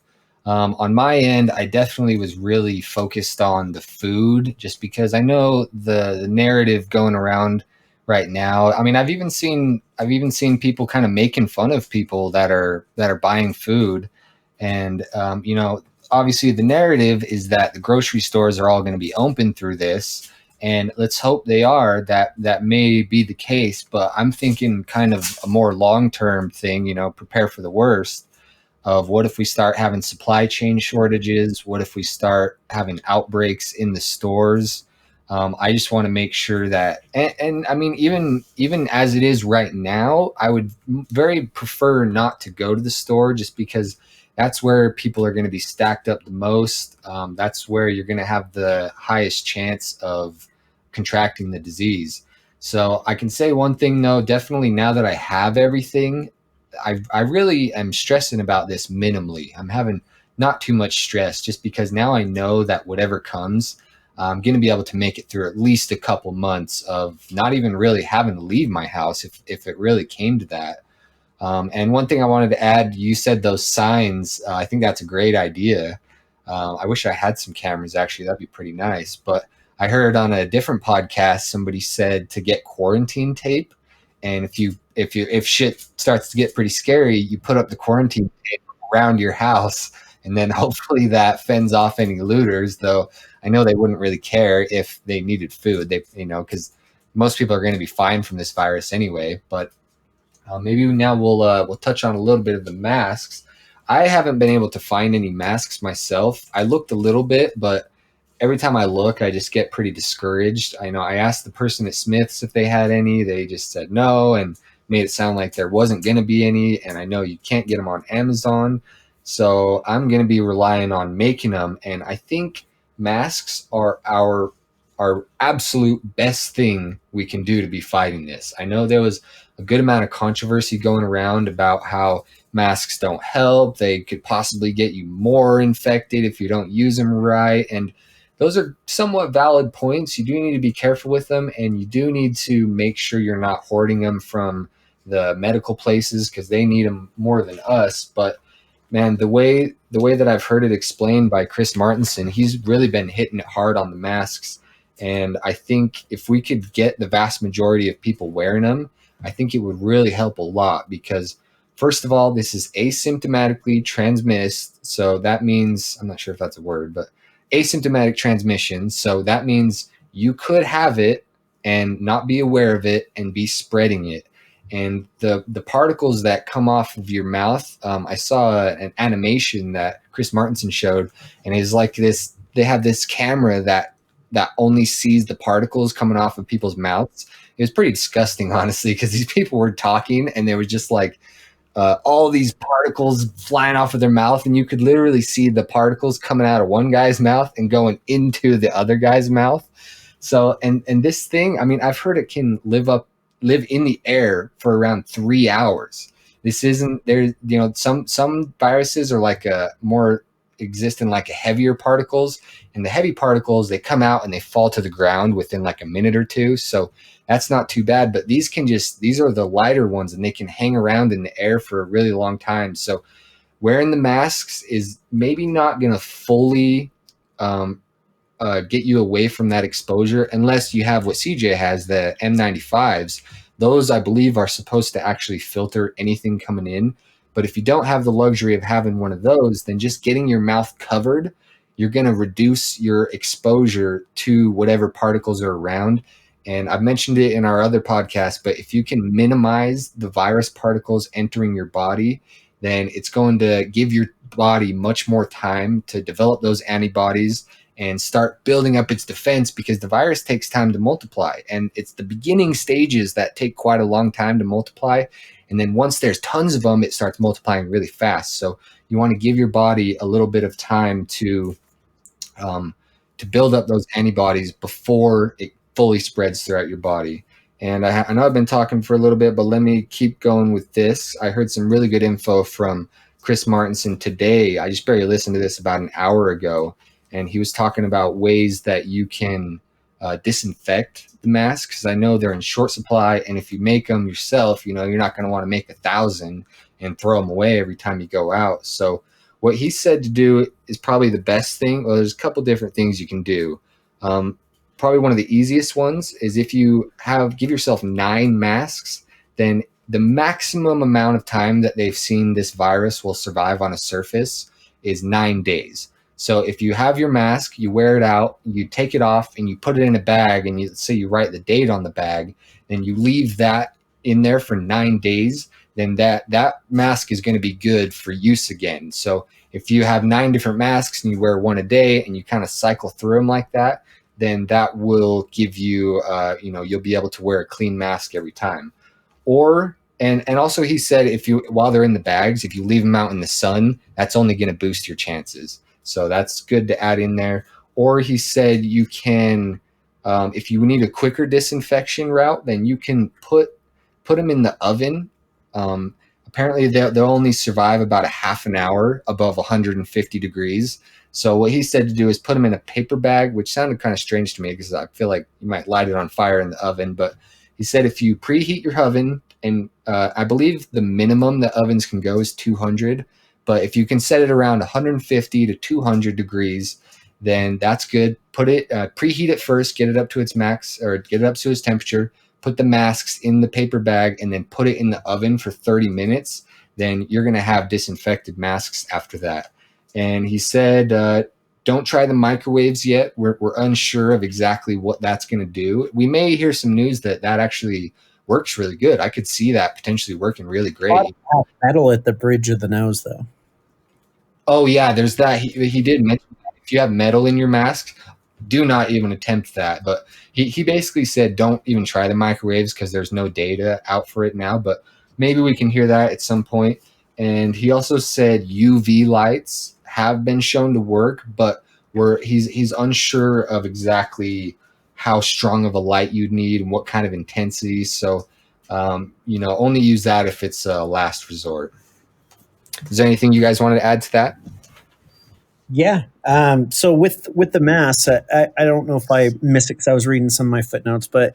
On my end, I definitely was really focused on the food, just because I know the narrative going around right now. I mean, I've even seen people kind of making fun of people that are buying food, and obviously the narrative is that the grocery stores are all going to be open through this, and let's hope they are. That may be the case, but I'm thinking kind of a more long term thing. Prepare for the worst. Of what if we start having supply chain shortages? What if we start having outbreaks in the stores? I just want to make sure that, and I mean, even as it is right now, I would very prefer not to go to the store, just because that's where people are going to be stacked up the most. That's where you're going to have the highest chance of contracting the disease. So I can say one thing though, definitely now that I have everything, I really am stressing about this minimally. I'm having not too much stress, just because now I know that whatever comes, I'm going to be able to make it through at least a couple months of not even really having to leave my house if it really came to that. And one thing I wanted to add, you said those signs. I think that's a great idea. I wish I had some cameras, actually. That'd be pretty nice. But I heard on a different podcast somebody said to get quarantine tape, and if shit starts to get pretty scary, you put up the quarantine tape around your house, and then hopefully that fends off any looters. Though I know they wouldn't really care if they needed food. Because most people are going to be fine from this virus anyway. But maybe now we'll touch on a little bit of the masks. I haven't been able to find any masks myself. I looked a little bit, but every time I look, I just get pretty discouraged. I know I asked the person at Smith's if they had any. They just said no and made it sound like there wasn't going to be any. And I know you can't get them on Amazon. So I'm going to be relying on making them. And I think masks are our absolute best thing we can do to be fighting this. I know there was a good amount of controversy going around about how masks don't help. They could possibly get you more infected if you don't use them right. And those are somewhat valid points. You do need to be careful with them, and you do need to make sure you're not hoarding them from the medical places, because they need them more than us. But man, the way that I've heard it explained by Chris Martinson, he's really been hitting it hard on the masks. And I think if we could get the vast majority of people wearing them, I think it would really help a lot, because first of all, this is asymptomatically transmissed. So that means, I'm not sure if that's a word, but asymptomatic transmission. So that means you could have it and not be aware of it and be spreading it. And the particles that come off of your mouth, I saw an animation that Chris Martinson showed, and it's like this. They have this camera that only sees the particles coming off of people's mouths. It was pretty disgusting, honestly, because these people were talking and there was just like all these particles flying off of their mouth, and you could literally see the particles coming out of one guy's mouth and going into the other guy's mouth. So, and this thing, I mean, I've heard it can live in the air for around 3 hours. This isn't there. Some viruses are like a more exist in like a heavier particles, and the heavy particles, they come out and they fall to the ground within like a minute or two. So that's not too bad. But these are the lighter ones, and they can hang around in the air for a really long time. So wearing the masks is maybe not going to fully um, get you away from that exposure unless you have what CJ has, the N95s. Those, I believe, are supposed to actually filter anything coming in. But if you don't have the luxury of having one of those, then just getting your mouth covered, you're going to reduce your exposure to whatever particles are around. And I've mentioned it in our other podcast, but if you can minimize the virus particles entering your body, then it's going to give your body much more time to develop those antibodies and start building up its defense, because the virus takes time to multiply, and it's the beginning stages that take quite a long time to multiply. And then once there's tons of them, it starts multiplying really fast. So you want to give your body a little bit of time um, to build up those antibodies before it fully spreads throughout your body. And I know I've been talking for a little bit, but let me keep going with this. I heard some really good info from Chris Martenson today. I just barely listened to this about an hour ago, and he was talking about ways that you can disinfect the masks, because I know they're in short supply, and if you make them yourself, you know, you're not going to want to make 1,000 and throw them away every time you go out. So what he said to do is probably the best thing. Well, there's a couple different things you can do. Probably one of the easiest ones is if you give yourself 9 masks, then the maximum amount of time that they've seen this virus will survive on a surface is 9 days. So if you have your mask, you wear it out, you take it off, and you put it in a bag, and you say you write the date on the bag, then you leave that in there for 9 days, then that mask is going to be good for use again. So if you have 9 different masks and you wear one a day and you kind of cycle through them like that, then that will give you, you'll be able to wear a clean mask every time. Or and also he said, if you, while they're in the bags, if you leave them out in the sun, that's only going to boost your chances. So that's good to add in there. Or he said you can, if you need a quicker disinfection route, then you can put them in the oven. Apparently they'll only survive about a half an hour above 150 degrees. So what he said to do is put them in a paper bag, which sounded kind of strange to me because I feel like you might light it on fire in the oven. But he said if you preheat your oven, and I believe the minimum that ovens can go is 200, but if you can set it around 150 to 200 degrees, then that's good. Put it, preheat it first, get it up to its max, or get it up to its temperature, put the masks in the paper bag, and then put it in the oven for 30 minutes. Then you're going to have disinfected masks after that. And he said, don't try the microwaves yet. We're unsure of exactly what that's going to do. We may hear some news that actually works really good. I could see that potentially working really great. Metal at the bridge of the nose, though. Oh yeah, there's that. He did mention that. If you have metal in your mask, do not even attempt that. But he basically said don't even try the microwaves because there's no data out for it now. But maybe we can hear that at some point. And he also said UV lights have been shown to work, but he's unsure of exactly how strong of a light you'd need and what kind of intensity. So only use that if it's a last resort. Is there anything you guys wanted to add to that? Yeah. So with the mask, I don't know if I missed it because I was reading some of my footnotes, but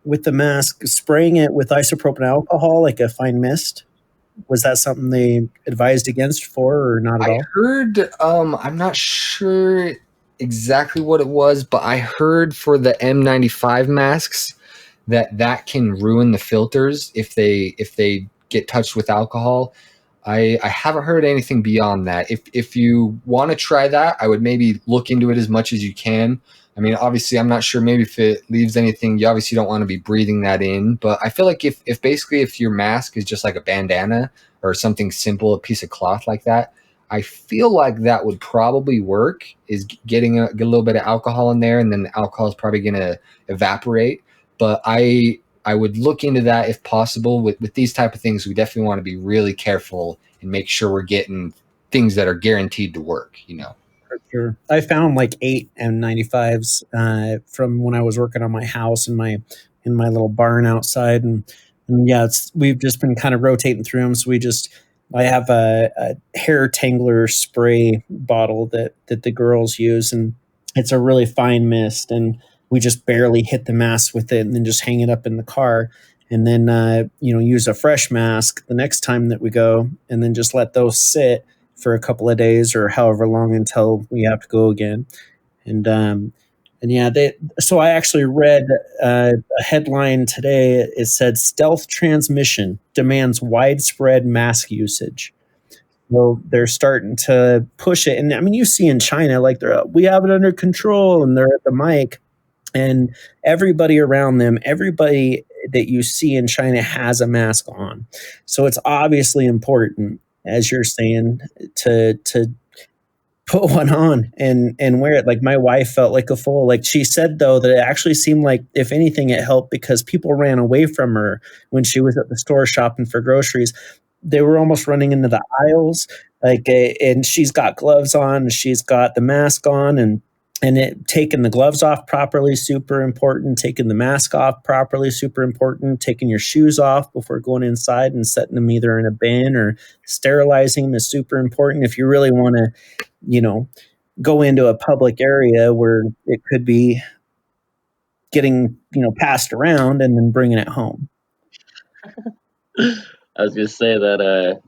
with the mask, spraying it with isopropyl alcohol, like a fine mist, was that something they advised against or not at all? I heard, I'm not sure exactly what it was, but I heard for the M95 masks that can ruin the filters if they get touched with alcohol. I haven't heard anything beyond that. If you want to try that, I would maybe look into it as much as you can. I mean, obviously, I'm not sure maybe if it leaves anything, you obviously don't want to be breathing that in. But I feel like if your mask is just like a bandana or something simple, a piece of cloth like that, I feel like that would probably work, is get a little bit of alcohol in there, and then the alcohol is probably going to evaporate. But I would look into that if possible. With these type of things, we definitely want to be really careful and make sure we're getting things that are guaranteed to work, For sure. I found like 8 N95s from when I was working on my house in my little barn outside, and yeah, we've just been kind of rotating through them. So I have a hair tangler spray bottle that the girls use, and it's a really fine mist, and we just barely hit the mask with it and then just hang it up in the car. and then use a fresh mask the next time that we go, and then just let those sit for a couple of days or however long until we have to go again. And yeah, so I actually read a headline today. It said stealth transmission demands widespread mask usage. So they're starting to push it, and I mean, you see in China, like we have it under control, and they're at the mic, and everybody around them, everybody that you see in China has a mask on. So it's obviously important, as you're saying, to put one on and wear it. Like my wife felt like a fool. Like she said though that it actually seemed like if anything it helped because people ran away from her when she was at the store shopping for groceries. They were almost running into the aisles, and she's got gloves on, she's got the mask on, and taking the gloves off properly, super important. Taking the mask off properly, super important. Taking your shoes off before going inside and setting them either in a bin or sterilizing them is super important. If you really want to, go into a public area where it could be getting, passed around and then bringing it home. I was gonna say that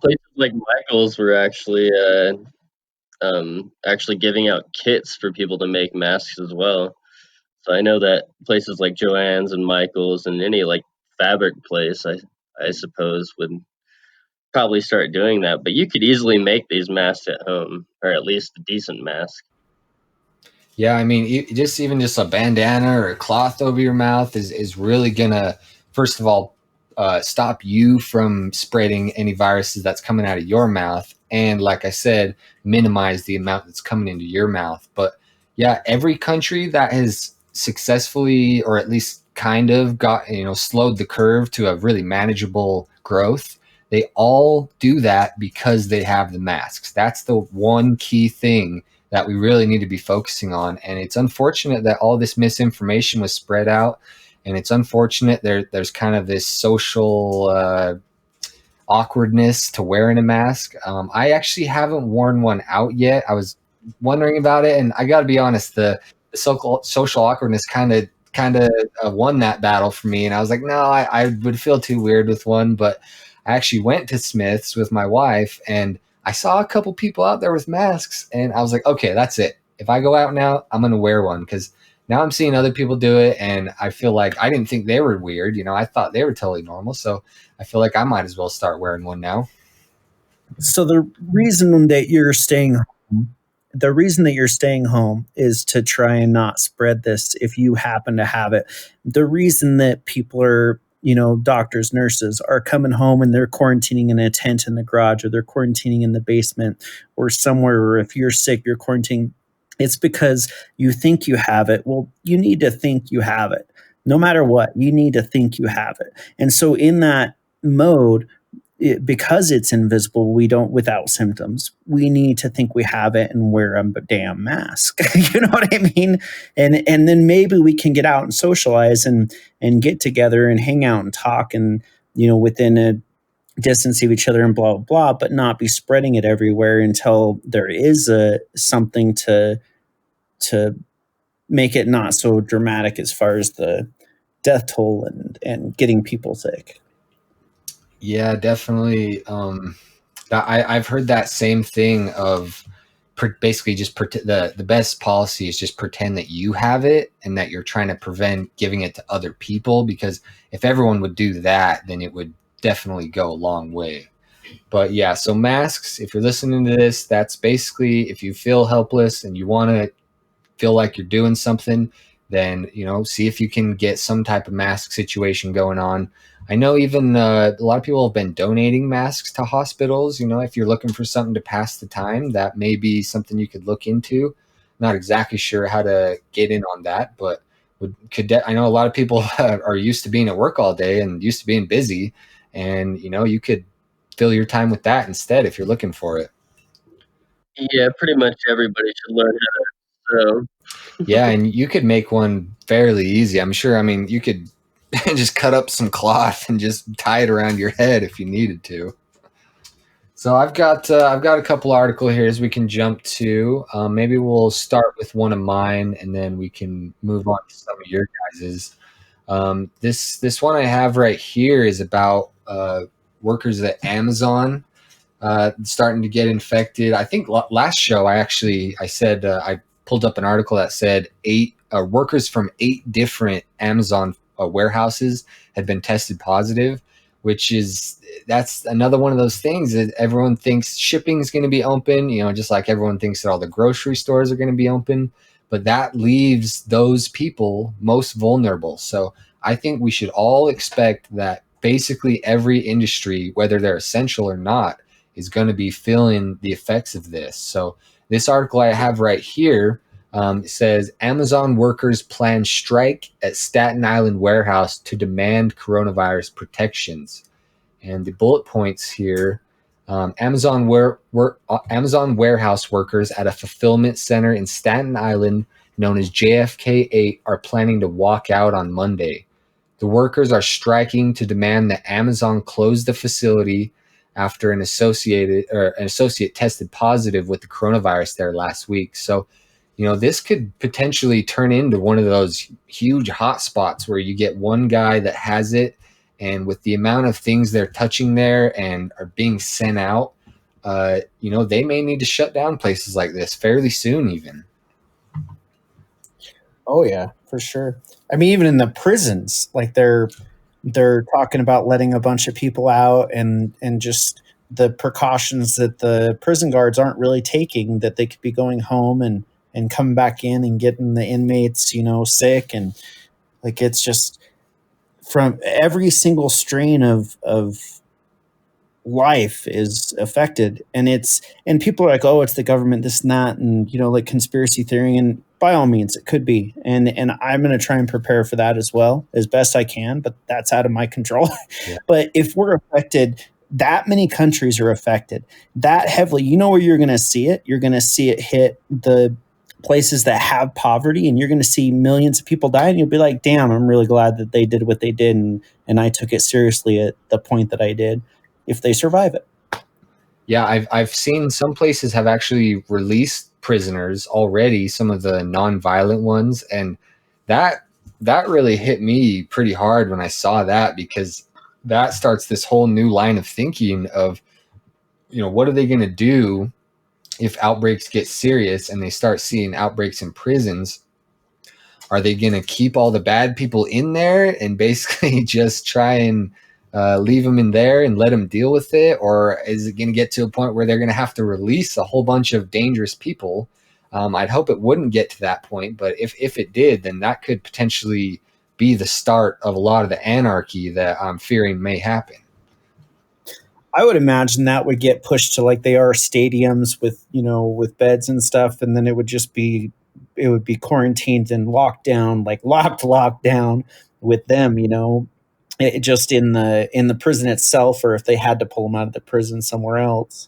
places like Michael's were actually giving out kits for people to make masks as well. So I know that places like Joann's and Michael's and any like fabric place, I suppose, would probably start doing that. But you could easily make these masks at home, or at least a decent mask. Yeah, I mean, even just a bandana or a cloth over your mouth is really gonna, first of all, stop you from spreading any viruses that's coming out of your mouth, and like I said, minimize the amount that's coming into your mouth. But yeah, every country that has successfully, or at least kind of got, slowed the curve to a really manageable growth, they all do that because they have the masks. That's the one key thing that we really need to be focusing on. And it's unfortunate that all this misinformation was spread out. And it's unfortunate there's kind of this social awkwardness to wearing a mask. I actually haven't worn one out yet. I was wondering about it, and I got to be honest, the social awkwardness kind of won that battle for me. And I was like, no, I would feel too weird with one. But I actually went to Smith's with my wife, and I saw a couple people out there with masks, and I was like, okay, that's it. If I go out now, I'm going to wear one, because now I'm seeing other people do it, and I feel like I didn't think they were weird. I thought they were totally normal. So I feel like I might as well start wearing one now. So the reason that you're staying home is to try and not spread this if you happen to have it. The reason that people are, doctors, nurses are coming home and they're quarantining in a tent in the garage, or they're quarantining in the basement or somewhere, or if you're sick, you're quarantining, it's because you think you have it. Well, you need to think you have it. No matter what, you need to think you have it. And so in that mode, because it's invisible, without symptoms, we need to think we have it and wear a damn mask. You know what I mean? And then maybe we can get out and socialize and get together and hang out and talk, and within a distance of each other and blah blah blah, but not be spreading it everywhere until there is something to make it not so dramatic as far as the death toll and getting people sick. Yeah, definitely. I've heard that same thing of basically just the best policy is just pretend that you have it and that you're trying to prevent giving it to other people, because if everyone would do that, then it would definitely go a long way. But yeah, so masks, if you're listening to this, that's basically, if you feel helpless and you want to feel like you're doing something, then see if you can get some type of mask situation going on. I know even a lot of people have been donating masks to hospitals. If you're looking for something to pass the time, that may be something you could look into. Not exactly sure how to get in on that, but I know a lot of people are used to being at work all day and used to being busy, and you could fill your time with that instead if you're looking for it. Yeah, pretty much everybody should learn how to sew. Yeah, and you could make one fairly easy. I'm sure. I mean, you could just cut up some cloth and just tie it around your head if you needed to. So I've got a couple articles here as we can jump to. Maybe we'll start with one of mine, and then we can move on to some of your guys's. This one I have right here is about workers at Amazon starting to get infected. I think last show I said I pulled up an article that said 8 workers from 8 different Amazon warehouses had been tested positive, which is that's another one of those things that everyone thinks shipping is going to be open, just like everyone thinks that all the grocery stores are going to be open, but that leaves those people most vulnerable. So I think we should all expect that basically every industry, whether they're essential or not, is going to be feeling the effects of this. So this article I have right here says Amazon workers plan strike at Staten Island warehouse to demand coronavirus protections. And the bullet points here: Amazon warehouse workers at a fulfillment center in Staten Island, known as JFK 8, are planning to walk out on Monday. The workers are striking to demand that Amazon close the facility after an associate tested positive with the coronavirus there last week. So, this could potentially turn into one of those huge hotspots where you get one guy that has it, and with the amount of things they're touching there and are being sent out, they may need to shut down places like this fairly soon, even. Oh yeah, for sure. I mean, even in the prisons, like they're talking about letting a bunch of people out, and just the precautions that the prison guards aren't really taking, that they could be going home and coming back in and getting the inmates, sick. And like, it's just from every single strain of life is affected. And people are like, oh, it's the government, this and that, and like conspiracy theory. And by all means it could be, and I'm going to try and prepare for that as well as best I can, but that's out of my control. Yeah. But if we're affected, that many countries are affected that heavily, where you're going to see it, you're going to see it hit the places that have poverty, and you're going to see millions of people die, and you'll be like, damn, I'm really glad that they did what they did, and I took it seriously at the point that I did, if they survive it. Yeah, I've seen some places have actually released prisoners already, some of the non-violent ones, and that really hit me pretty hard when I saw that, because that starts this whole new line of thinking of, what are they going to do if outbreaks get serious and they start seeing outbreaks in prisons? Are they going to keep all the bad people in there and basically just try and leave them in there and let them deal with it? Or is it going to get to a point where they're going to have to release a whole bunch of dangerous people? I'd hope it wouldn't get to that point, but if it did, then that could potentially be the start of a lot of the anarchy that I'm fearing may happen. I would imagine that would get pushed to like they are stadiums with beds and stuff, and then it would be quarantined and locked down, like locked down with them, just in the prison itself, or if they had to pull them out of the prison somewhere else.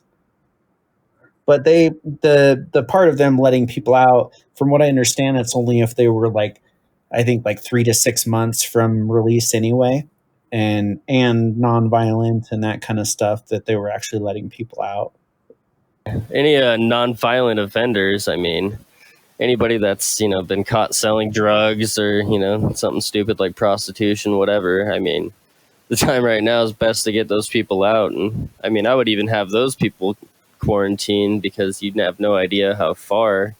But the part of them letting people out, from what I understand, it's only if they were like, I think like 3 to 6 months from release anyway, and nonviolent and that kind of stuff, that they were actually letting people out. Any non-violent offenders, I mean, anybody that's been caught selling drugs or something stupid like prostitution, whatever, I mean, the time right now is best to get those people out. And I mean, I would even have those people quarantined, because you'd have no idea how far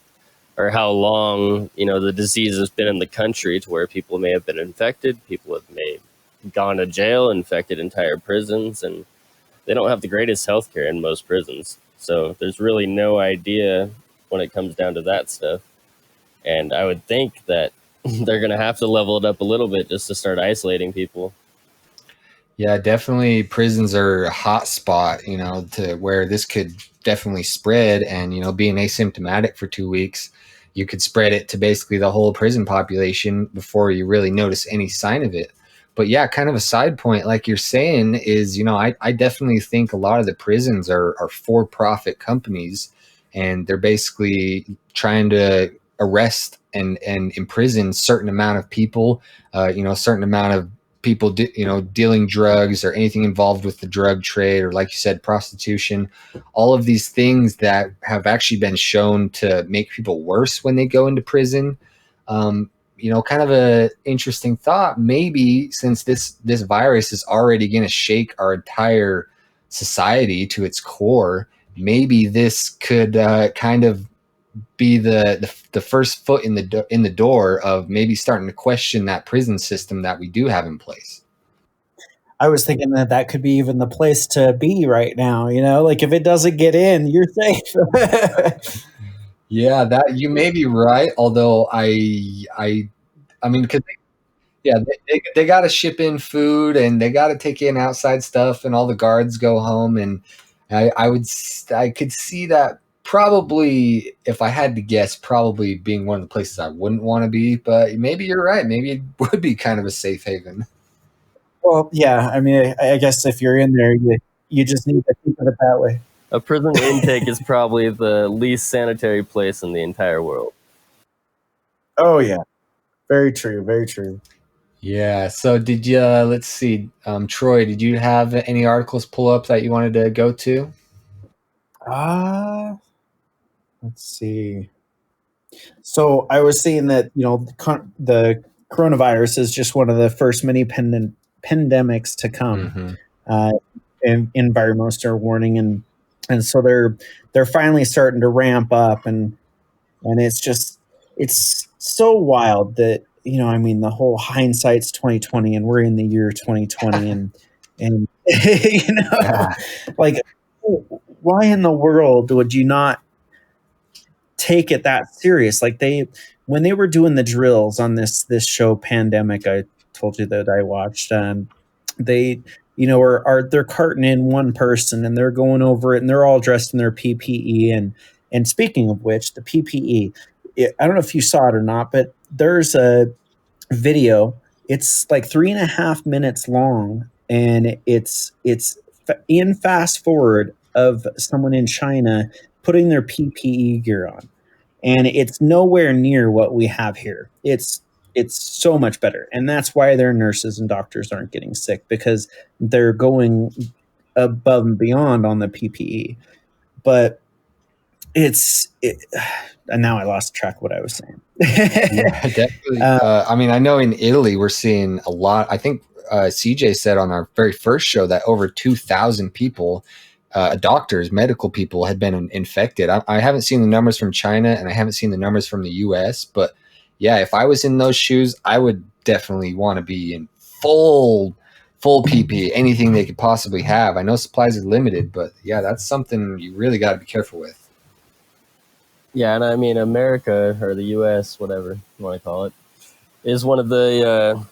or how long the disease has been in the country, to where people may have been infected, people may have gone to jail, infected entire prisons, and they don't have the greatest healthcare in most prisons. So there's really no idea when it comes down to that stuff. And I would think that they're going to have to level it up a little bit just to start isolating people. Yeah, definitely prisons are a hot spot, to where this could definitely spread. And, being asymptomatic for 2 weeks, you could spread it to basically the whole prison population before you really notice any sign of it. But yeah, kind of a side point, like you're saying, is, I definitely think a lot of the prisons are for-profit companies, and they're basically trying to arrest and imprison certain amount of people, a certain amount of people, dealing drugs or anything involved with the drug trade, or like you said, prostitution, all of these things that have actually been shown to make people worse when they go into prison. kind of a interesting thought. Maybe since this virus is already going to shake our entire society to its core, maybe this could kind of be the first foot in the door of maybe starting to question that prison system that we do have in place. I was thinking that that could be even the place to be right now. Like if it doesn't get in, you're safe. Yeah, that you may be right. Although I mean, because yeah, they got to ship in food and they got to take in outside stuff, and all the guards go home. And I could see that probably, if I had to guess, probably being one of the places I wouldn't want to be. But maybe you're right. Maybe it would be kind of a safe haven. Well, yeah. I mean, I guess if you're in there, you just need to think of it that way. A prison intake is probably the least sanitary place in the entire world. Oh yeah, very true. Very true. Yeah. So did you? Let's see, Troy. Did you have any articles pull up that you wanted to go to? Let's see. So I was seeing that the coronavirus is just one of the first many pandemics to come. And environmentalists are warning, and so they're finally starting to ramp up, and it's so wild that I mean, the whole hindsight's 2020, and we're in the year 2020, and like, why in the world would you not take it that serious? Like when they were doing the drills on this show Pandemic, I told you that I watched, they they're carting in one person and they're going over it, and they're all dressed in their PPE. And speaking of which, the PPE, I don't know if you saw it or not, but there's a video. It's like 3.5 minutes long, and it's in fast forward of someone in China putting their PPE gear on, and it's nowhere near what we have here. It's so much better, and that's why their nurses and doctors aren't getting sick, because they're going above and beyond on the PPE. But and now I lost track of what I was saying. Yeah, definitely. I mean, I know in Italy we're seeing a lot. I think CJ said on our very first show that over 2,000 people, doctors, medical people, had been infected. I haven't seen the numbers from China, and I haven't seen the numbers from the US. But yeah, if I was in those shoes, I would definitely want to be in full PPE, anything they could possibly have. I know supplies are limited, but yeah, that's something you really got to be careful with. Yeah, and I mean, America, or the U.S., whatever you want to call it, is one of the,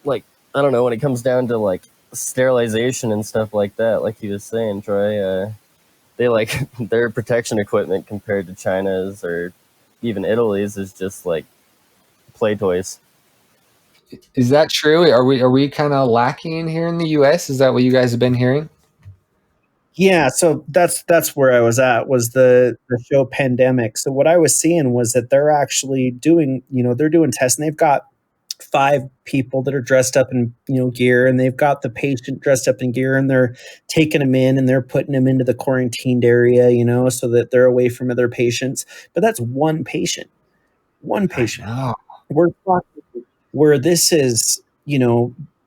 I don't know, when it comes down to, like, sterilization and stuff like that, like you was saying, Troy, they, like, their protection equipment compared to China's or even Italy's is just, like, play toys. Is that true? Are we kind of lacking here in the U.S.? Is that what you guys have been hearing? Yeah, so that's where I was at, was the show Pandemic. So what I was seeing was that they're actually doing, they're doing tests, and they've got 5 people that are dressed up in gear, and they've got the patient dressed up in gear, and they're taking them in and they're putting them into the quarantined area, so that they're away from other patients. But that's one patient. One patient. We're talking where this is,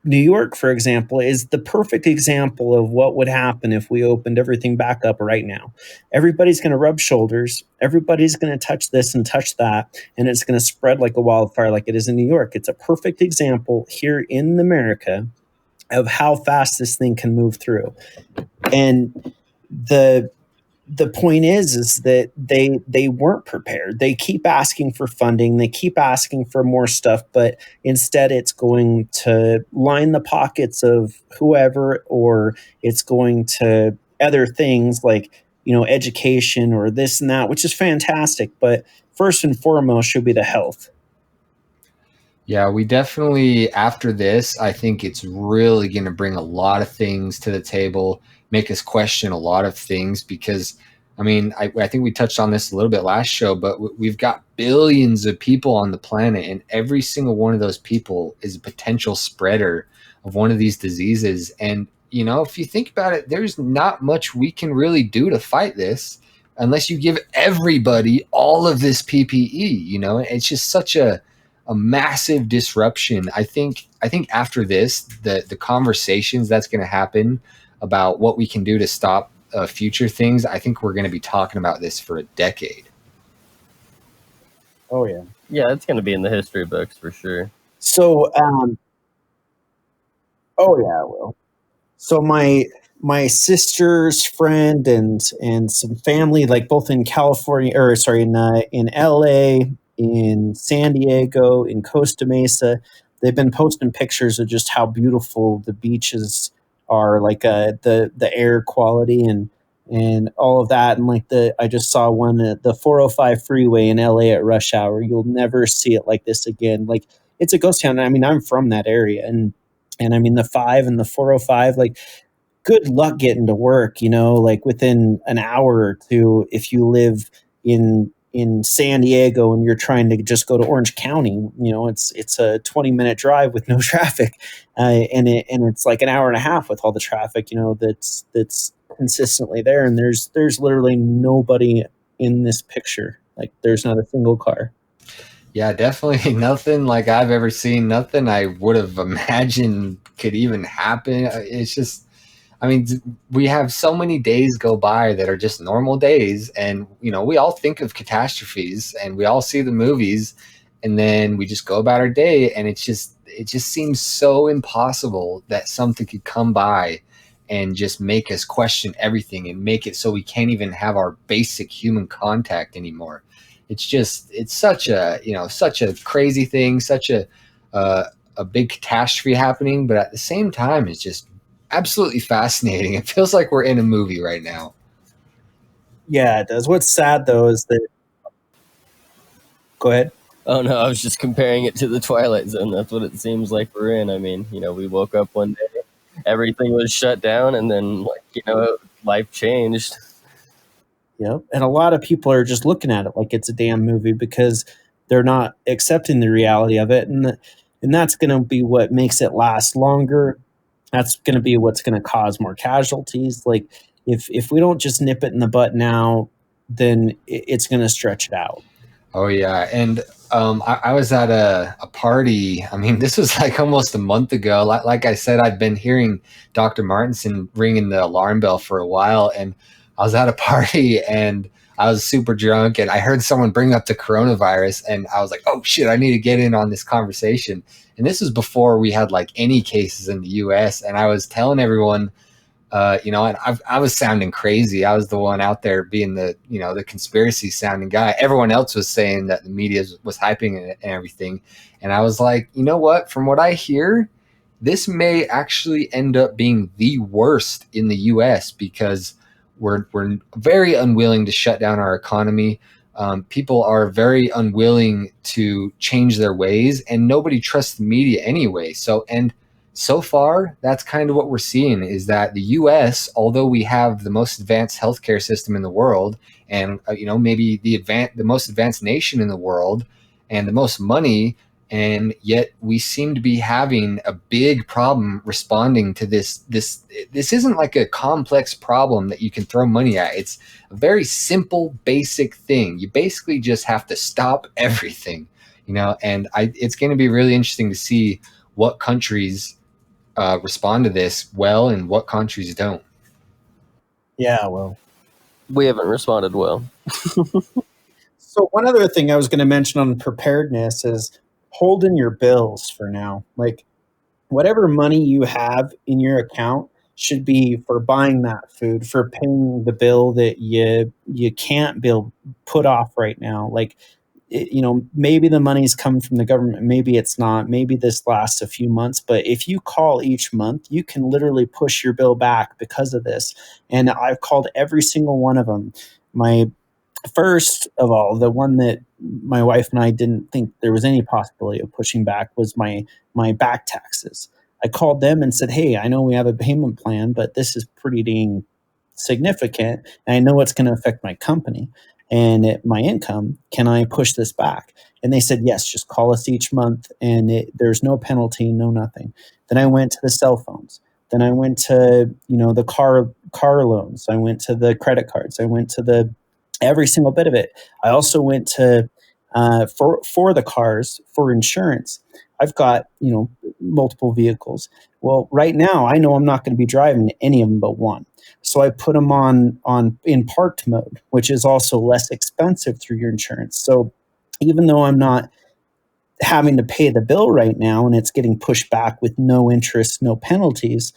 New York, for example, is the perfect example of what would happen if we opened everything back up right now. Everybody's going to rub shoulders. Everybody's going to touch this and touch that, and it's going to spread like a wildfire like it is in New York. It's a perfect example here in America of how fast this thing can move through. And the point is that they weren't prepared. They keep asking for funding. They keep asking for more stuff, but instead it's going to line the pockets of whoever, or it's going to other things like, education or this and that, which is fantastic. But first and foremost should be the health. Yeah, we definitely, after this, I think it's really going to bring a lot of things to the table, make us question a lot of things, because, I mean, I think we touched on this a little bit last show, but we've got billions of people on the planet, and every single one of those people is a potential spreader of one of these diseases. And, if you think about it, there's not much we can really do to fight this unless you give everybody all of this PPE. It's just such a a massive disruption. I think after this, the conversations that's going to happen about what we can do to stop future things, I think we're going to be talking about this for a decade. Oh yeah. Yeah, it's going to be in the history books for sure. So, oh yeah, I will. So my sister's friend and some family, like both in California, or sorry, in LA, in San Diego, in Costa Mesa, they've been posting pictures of just how beautiful the beaches are, like the air quality and all of that. And like I just saw one at the 405 freeway in LA at rush hour. You'll never see it like this again. Like, it's a ghost town. I mean, I'm from that area, and I mean the 5 and the 405, like, good luck getting to work, like within an hour or two if you live in San Diego and you're trying to just go to Orange County. It's a 20-minute drive with no traffic, and it's like an hour and a half with all the traffic, that's consistently there. And there's literally nobody in this picture. Like, there's not a single car. Yeah, definitely nothing like I've ever seen, nothing I would have imagined could even happen. It's just, I mean, we have so many days go by that are just normal days, and we all think of catastrophes, and we all see the movies, and then we just go about our day, and it just seems so impossible that something could come by and just make us question everything and make it so we can't even have our basic human contact anymore. It's such a crazy thing, such uh, a big catastrophe happening, but at the same time, it's just absolutely fascinating. It feels like we're in a movie right now. Yeah, it does. What's sad though is that, go ahead. Oh no, I was just comparing it to the Twilight Zone. That's what it seems like we're in. I mean, we woke up one day, everything was shut down, and then life changed. Yep. And a lot of people are just looking at it like it's a damn movie because they're not accepting the reality of it. And that's going to be what makes it last longer. That's going to be what's going to cause more casualties. Like, if we don't just nip it in the butt now, then it's going to stretch it out. Oh yeah, and I was at a party. I mean, this was like almost a month ago. Like I said, I've been hearing Dr. Martinson ringing the alarm bell for a while, and I was at a party and I was super drunk, and I heard someone bring up the coronavirus, and I was like, "Oh shit, I need to get in on this conversation." And this was before we had like any cases in the U.S., and I was telling everyone and I was sounding crazy. I was the one out there being the conspiracy sounding guy. Everyone else was saying that the media was hyping it and everything. And I was like, you know what? From what I hear, this may actually end up being the worst in the U.S. because we're very unwilling to shut down our economy. People are very unwilling to change their ways, and nobody trusts the media anyway. So far, that's kind of what we're seeing is that the US, although we have the most advanced healthcare system in the world, and maybe the most advanced nation in the world, and the most money, and yet we seem to be having a big problem responding to this isn't like a complex problem that you can throw money at. It's a very simple, basic thing. You basically just have to stop everything, and it's going to be really interesting to see what countries respond to this well and what countries don't. Yeah, well. We haven't responded well. So one other thing I was going to mention on preparedness is holding your bills for now. Like, whatever money you have in your account should be for buying that food, for paying the bill that you can't put off right now. Like, maybe the money's come from the government, maybe it's not, maybe this lasts a few months, but if you call each month, you can literally push your bill back because of this. And I've called every single one of them. My First of all, the one that my wife and I didn't think there was any possibility of pushing back was my back taxes. I called them and said, "Hey, I know we have a payment plan, but this is pretty dang significant, and I know it's going to affect my company and my income. Can I push this back?" And they said, "Yes, just call us each month, and there's no penalty, no nothing." Then I went to the cell phones. Then I went to the car loans. I went to the credit cards. I went to the every single bit of it. I also went to for the cars for insurance. I've got multiple vehicles. Well, right now I know I'm not going to be driving any of them but one, so I put them on in parked mode, which is also less expensive through your insurance. So even though I'm not having to pay the bill right now and it's getting pushed back with no interest, no penalties,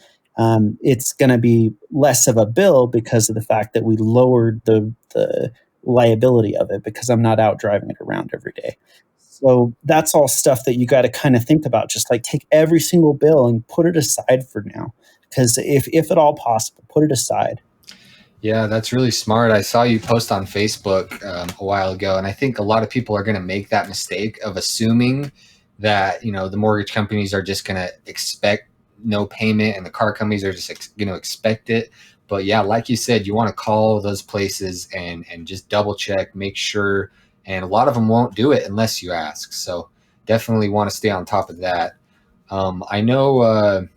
it's going to be less of a bill because of the fact that we lowered the liability of it because I'm not out driving it around every day. So that's all stuff that you got to kind of think about. Just like take every single bill and put it aside for now. Because if at all possible, put it aside. Yeah, that's really smart. I saw you post on Facebook a while ago, and I think a lot of people are going to make that mistake of assuming that the mortgage companies are just going to expect no payment, and the car companies are just going to expect it. But yeah, like you said, you want to call those places and just double check, make sure. And a lot of them won't do it unless you ask. So definitely want to stay on top of that. I know.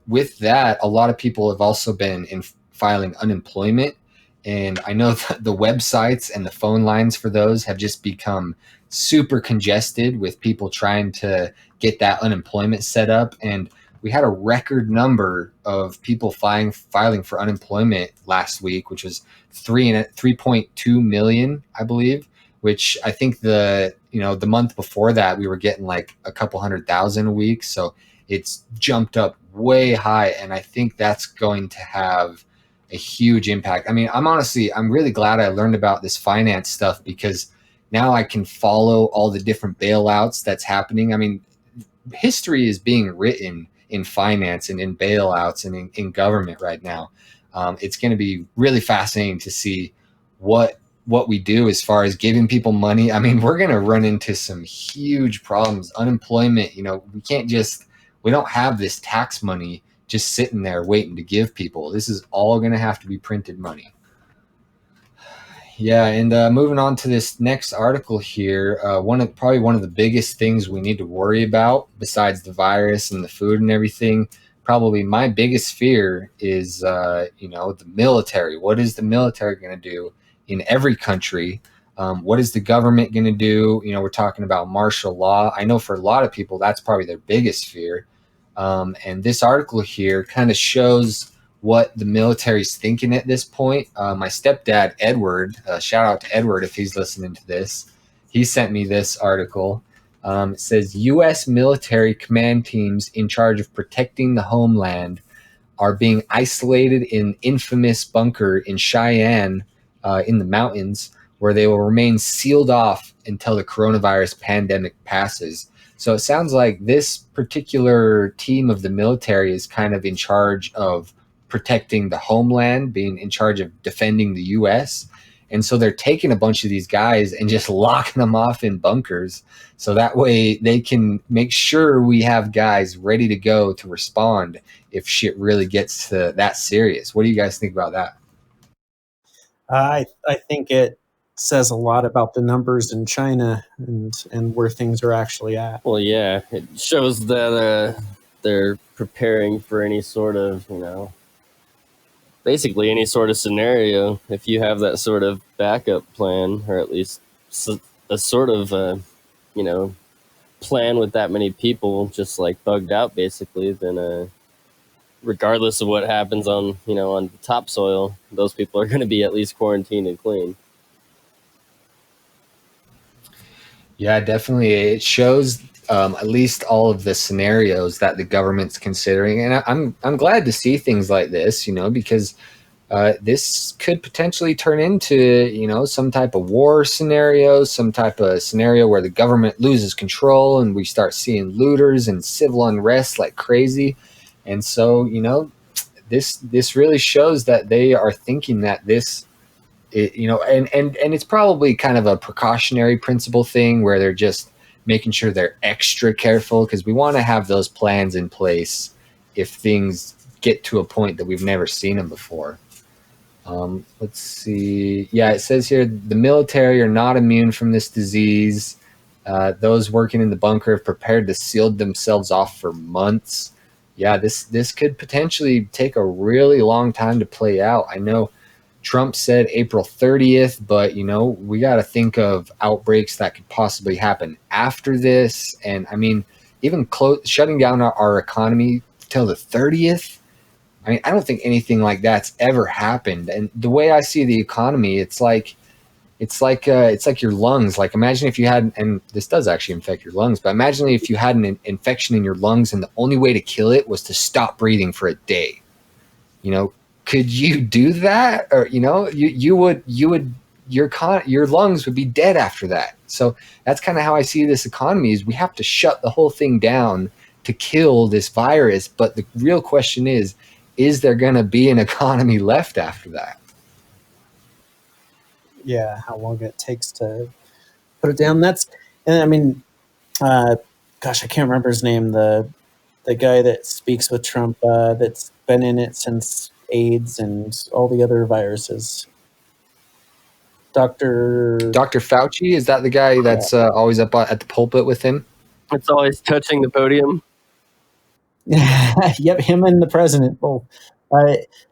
With that, a lot of people have also been filing unemployment. And I know that the websites and the phone lines for those have just become super congested with people trying to get that unemployment set up. And we had a record number of people filing for unemployment last week, which was 3.2 million, I believe, which I think the month before that we were getting like a couple 100,000 a week. So it's jumped up way high, and I think that's going to have a huge impact. I mean, I'm really glad I learned about this finance stuff because now I can follow all the different bailouts that's happening. I mean, history is being written in finance and in bailouts and in government right now. It's going to be really fascinating to see what we do as far as giving people money. I mean, we're going to run into some huge problems. Unemployment, we don't have this tax money just sitting there waiting to give people. This is all going to have to be printed money. Yeah, and moving on to this next article here, probably one of the biggest things we need to worry about, besides the virus and the food and everything, probably my biggest fear is, the military. What is the military going to do in every country? What is the government going to do? We're talking about martial law. I know for a lot of people, that's probably their biggest fear. And this article here kind of shows what the military's thinking at this point. My stepdad, Edward, shout out to Edward if he's listening to this. He sent me this article. It says U.S. military command teams in charge of protecting the homeland are being isolated in infamous bunker in Cheyenne in the mountains, where they will remain sealed off until the coronavirus pandemic passes. So it sounds like this particular team of the military is kind of in charge of protecting the homeland, being in charge of defending the U.S. And so they're taking a bunch of these guys and just locking them off in bunkers. So that way they can make sure we have guys ready to go to respond if shit really gets to that serious. What do you guys think about that? I think it says a lot about the numbers in China and where things are actually at. Well, yeah, it shows that they're preparing for any sort of, basically any sort of scenario. If you have that sort of backup plan, or at least a sort of, plan with that many people just like bugged out, basically, then regardless of what happens on the topsoil, those people are going to be at least quarantined and clean. Yeah, definitely. It shows at least all of the scenarios that the government's considering, and I'm glad to see things like this, because this could potentially turn into some type of war scenario, some type of scenario where the government loses control and we start seeing looters and civil unrest like crazy. And so this really shows that they are thinking that and it's probably kind of a precautionary principle thing where they're just making sure they're extra careful, because we want to have those plans in place if things get to a point that we've never seen them before. Let's see. Yeah, it says here the military are not immune from this disease. Those working in the bunker have prepared to seal themselves off for months. Yeah, this could potentially take a really long time to play out. I know Trump said April 30th, but we got to think of outbreaks that could possibly happen after this. And I mean, even shutting down our economy till the 30th. I mean, I don't think anything like that's ever happened. And the way I see the economy, it's like your lungs. Like, imagine if you had, and this does actually infect your lungs, but imagine if you had an infection in your lungs and the only way to kill it was to stop breathing for a day. Could you do that? Or you would your lungs would be dead after that. So that's kind of how I see this economy: is we have to shut the whole thing down to kill this virus. But the real question is there going to be an economy left after that? Yeah, how long it takes to put it down. And I mean, gosh, I can't remember his name. The guy that speaks with Trump, that's been in it since AIDS and all the other viruses. Dr. Fauci, is that the guy that's always up at the pulpit with him? It's always touching the podium. Yep, him and the president both.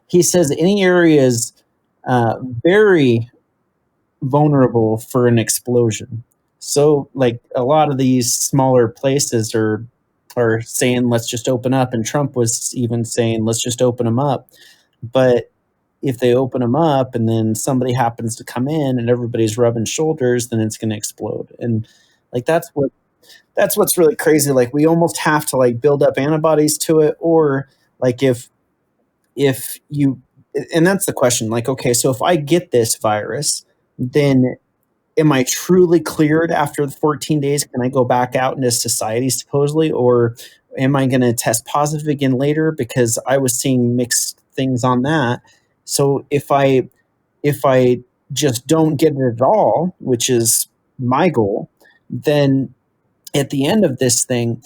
He says any area is very vulnerable for an explosion. So, like, a lot of these smaller places are saying, let's just open up. And Trump was even saying, let's just open them up. But if they open them up and then somebody happens to come in and everybody's rubbing shoulders, then it's going to explode. And like, that's what's really crazy. Like, we almost have to like build up antibodies to it, or like if you, and that's the question. Like, okay, so if I get this virus, then am I truly cleared after the 14 days? Can I go back out into society supposedly, or am I going to test positive again later? Because I was seeing mixed things on that. So if I just don't get it at all, which is my goal, then at the end of this thing,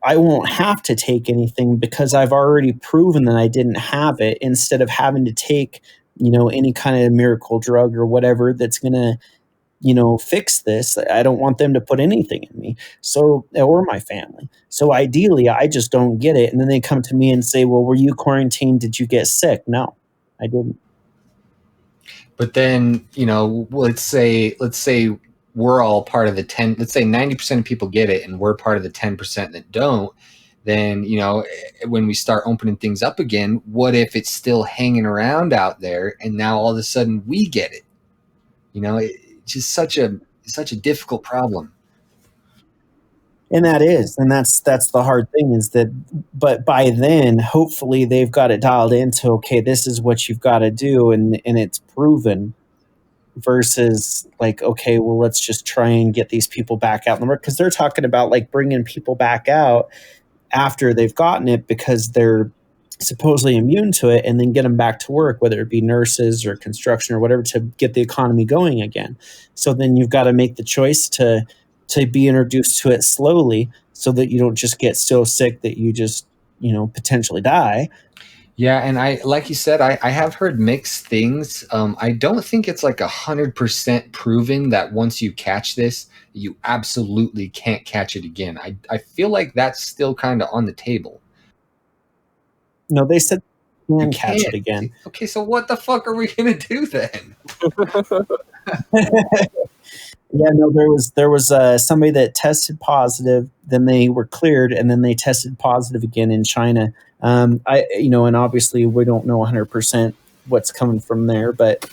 I won't have to take anything because I've already proven that I didn't have it, instead of having to take, any kind of miracle drug or whatever that's going to, fix this. I don't want them to put anything in me. So, or my family. So ideally, I just don't get it. And then they come to me and say, well, were you quarantined? Did you get sick? No, I didn't. But then, let's say we're all part of the 10, let's say 90% of people get it and we're part of the 10% that don't. Then, when we start opening things up again, what if it's still hanging around out there and now all of a sudden we get it? It's just such a difficult problem. And that's the hard thing, is that, but by then, hopefully they've got it dialed into, okay, this is what you've got to do. And it's proven, versus like, okay, well, let's just try and get these people back out in the work. Cause they're talking about like bringing people back out after they've gotten it because they're supposedly immune to it, and then get them back to work, whether it be nurses or construction or whatever, to get the economy going again. So then you've got to make the choice to be introduced to it slowly, so that you don't just get so sick that you just, potentially die. Yeah, and like you said, I have heard mixed things. I don't think it's like 100% proven that once you catch this, you absolutely can't catch it again. I feel like that's still kind of on the table. No, they said you can catch it again. Okay, so what the fuck are we gonna do then? Yeah, no, there was somebody that tested positive, then they were cleared, and then they tested positive again in China. And obviously we don't know 100% what's coming from there, but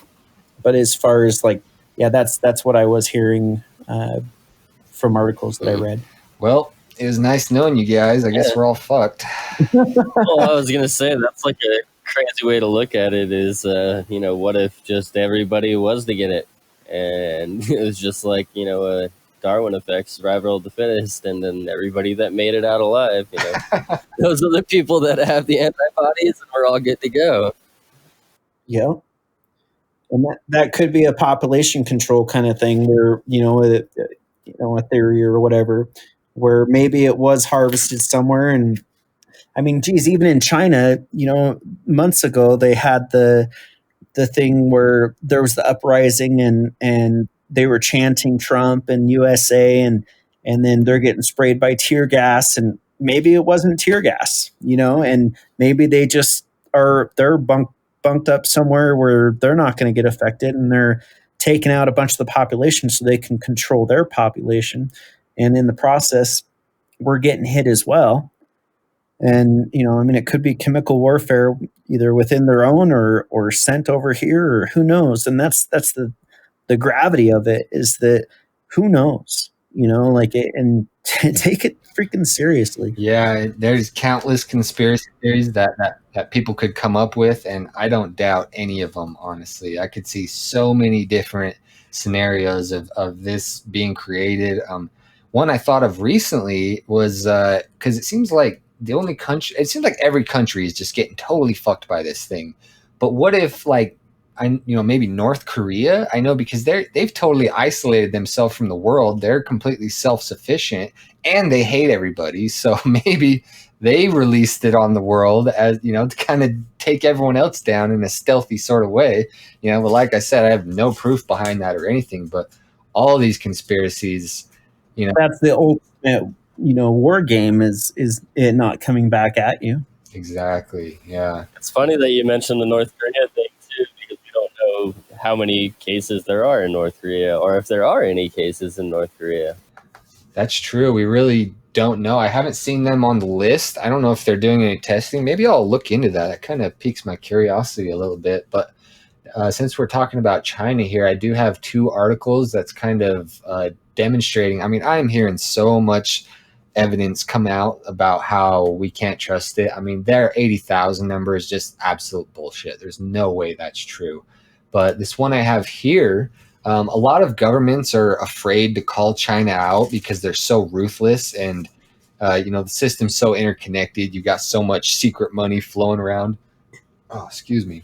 as far as like, yeah, that's what I was hearing from articles that I read. Well, it was nice knowing you guys. I guess we're all fucked. Well, I was gonna say that's like a crazy way to look at it. Is what if just everybody was to get it, and it was just like a Darwin effect, survival of the fittest, and then everybody that made it out alive, those are the people that have the antibodies, and we're all good to go. Yeah. And that could be a population control kind of thing, where, a theory or whatever, where maybe it was harvested somewhere. And I mean, geez, even in China, months ago, they had the thing where there was the uprising, and they were chanting Trump and USA, and then they're getting sprayed by tear gas, and maybe it wasn't tear gas, and maybe they just they're bunked up somewhere where they're not going to get affected, and they're taking out a bunch of the population so they can control their population. And in the process, we're getting hit as well. And, I mean, it could be chemical warfare either within their own or sent over here, or who knows. And that's the gravity of it, is that who knows, like it, and take it freaking seriously. Yeah, there's countless conspiracy theories that people could come up with, and I don't doubt any of them, honestly. I could see so many different scenarios of this being created. One I thought of recently was because it seems like it seems like every country is just getting totally fucked by this thing. But what if, like, maybe North Korea? I know, because they've totally isolated themselves from the world. They're completely self-sufficient, and they hate everybody. So maybe they released it on the world, as to kind of take everyone else down in a stealthy sort of way. But like I said, I have no proof behind that or anything. But all these conspiracies, that's the ultimate, war game, is it not coming back at you. Exactly. Yeah. It's funny that you mentioned the North Korea thing too, because we don't know how many cases there are in North Korea, or if there are any cases in North Korea. That's true. We really don't know. I haven't seen them on the list. I don't know if they're doing any testing. Maybe I'll look into that. It kind of piques my curiosity a little bit. But since we're talking about China here, I do have two articles that's kind of demonstrating. I mean, I am hearing so much evidence come out about how we can't trust it. I mean, their 80,000 number is just absolute bullshit. There's no way that's true. But this one I have here, a lot of governments are afraid to call China out because they're so ruthless, and the system's so interconnected. You got so much secret money flowing around. Oh, excuse me.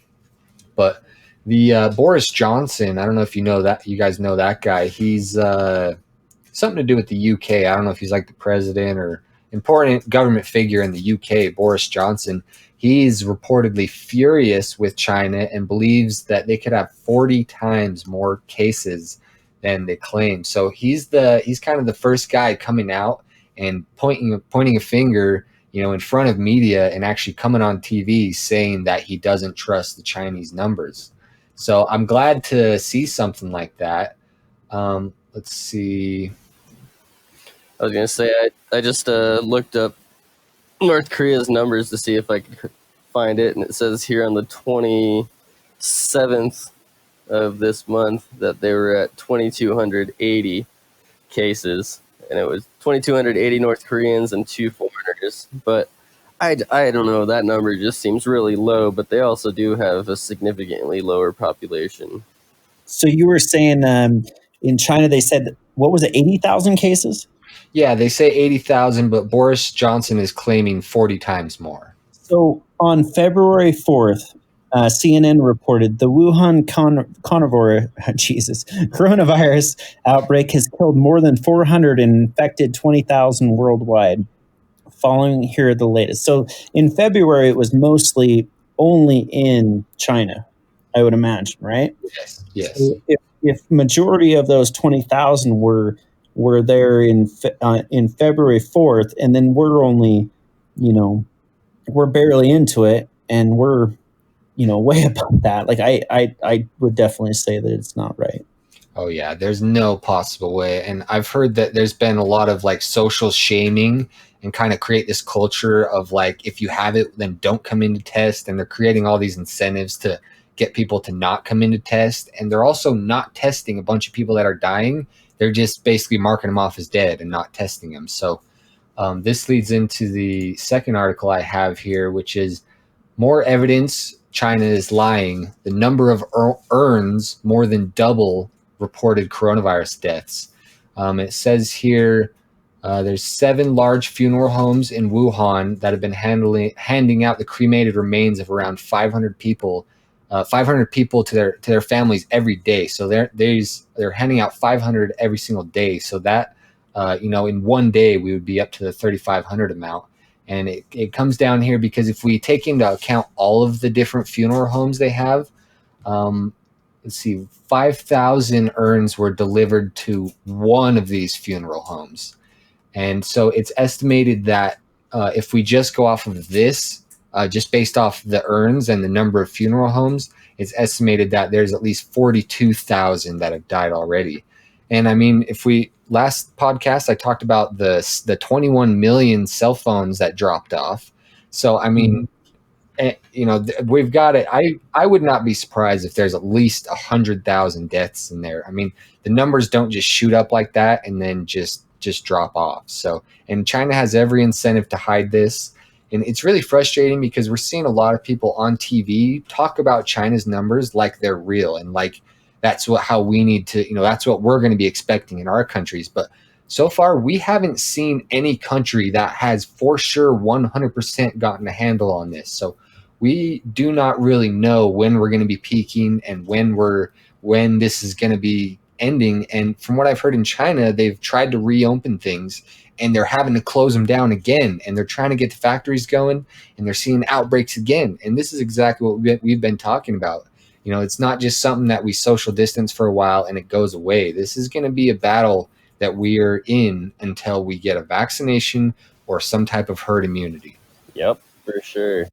But the Boris Johnson, I don't know if you guys know that guy. He's something to do with the UK. I don't know if he's like the president or important government figure in the UK, Boris Johnson. He's reportedly furious with China and believes that they could have 40 times more cases than they claim. So he's kind of the first guy coming out and pointing a finger, in front of media, and actually coming on TV saying that he doesn't trust the Chinese numbers. So I'm glad to see something like that. Let's see. I was going to say, I just looked up North Korea's numbers to see if I could find it, and it says here on the 27th of this month that they were at 2,280 cases, and it was 2,280 North Koreans and 2 foreigners. But I don't know, that number just seems really low, but they also do have a significantly lower population. So you were saying in China they said, what was it, 80,000 cases? Yeah, they say 80,000, but Boris Johnson is claiming 40 times more. So on February 4th, CNN reported the Wuhan coronavirus outbreak has killed more than 400 and infected 20,000 worldwide. Following here are the latest. So in February, it was mostly only in China, I would imagine, right? Yes. So if majority of those 20,000 were there in February 4th, and then we're only, we're barely into it, and we're, way above that. Like I would definitely say that it's not right. Oh yeah, there's no possible way. And I've heard that there's been a lot of like social shaming and kind of create this culture of like, if you have it, then don't come in to test. And they're creating all these incentives to get people to not come in to test. And they're also not testing a bunch of people that are dying. They're just basically marking them off as dead and not testing them. So this leads into the second article I have here, which is more evidence China is lying. The number of urns more than double reported coronavirus deaths. It says here there's 7 large funeral homes in Wuhan that have been handing out the cremated remains of around 500 people. 500 people to their families every day. So they're handing out 500 every single day. So that in one day we would be up to the 3,500 amount. And it comes down here because if we take into account all of the different funeral homes they have, let's see, 5,000 urns were delivered to one of these funeral homes. And so it's estimated that if we just go off of this, just based off the urns and the number of funeral homes, it's estimated that there's at least 42,000 that have died already. And I mean, if we last podcast, I talked about the 21 million cell phones that dropped off. So I mean, we've got it. I would not be surprised if there's at least 100,000 deaths in there. I mean, the numbers don't just shoot up like that and then just drop off. So, and China has every incentive to hide this. And it's really frustrating because we're seeing a lot of people on TV talk about China's numbers like they're real and like that's how we need to, that's what we're going to be expecting in our countries. But so far, we haven't seen any country that has for sure 100% gotten a handle on this. So we do not really know when we're going to be peaking and when this is going to be ending. And from what I've heard in China, they've tried to reopen things and they're having to close them down again. And they're trying to get the factories going and they're seeing outbreaks again. And this is exactly what we've been talking about. It's not just something that we social distance for a while and it goes away. This is going to be a battle that we are in until we get a vaccination or some type of herd immunity. Yep, for sure.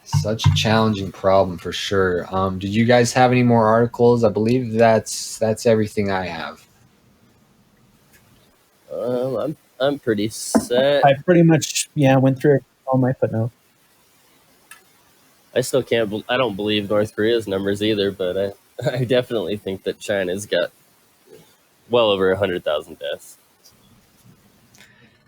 Such a challenging problem for sure. Did you guys have any more articles? I believe that's everything I have. I'm pretty set. I pretty much went through all my footnotes. I still can't. I don't believe North Korea's numbers either, but I definitely think that China's got well over 100,000 deaths.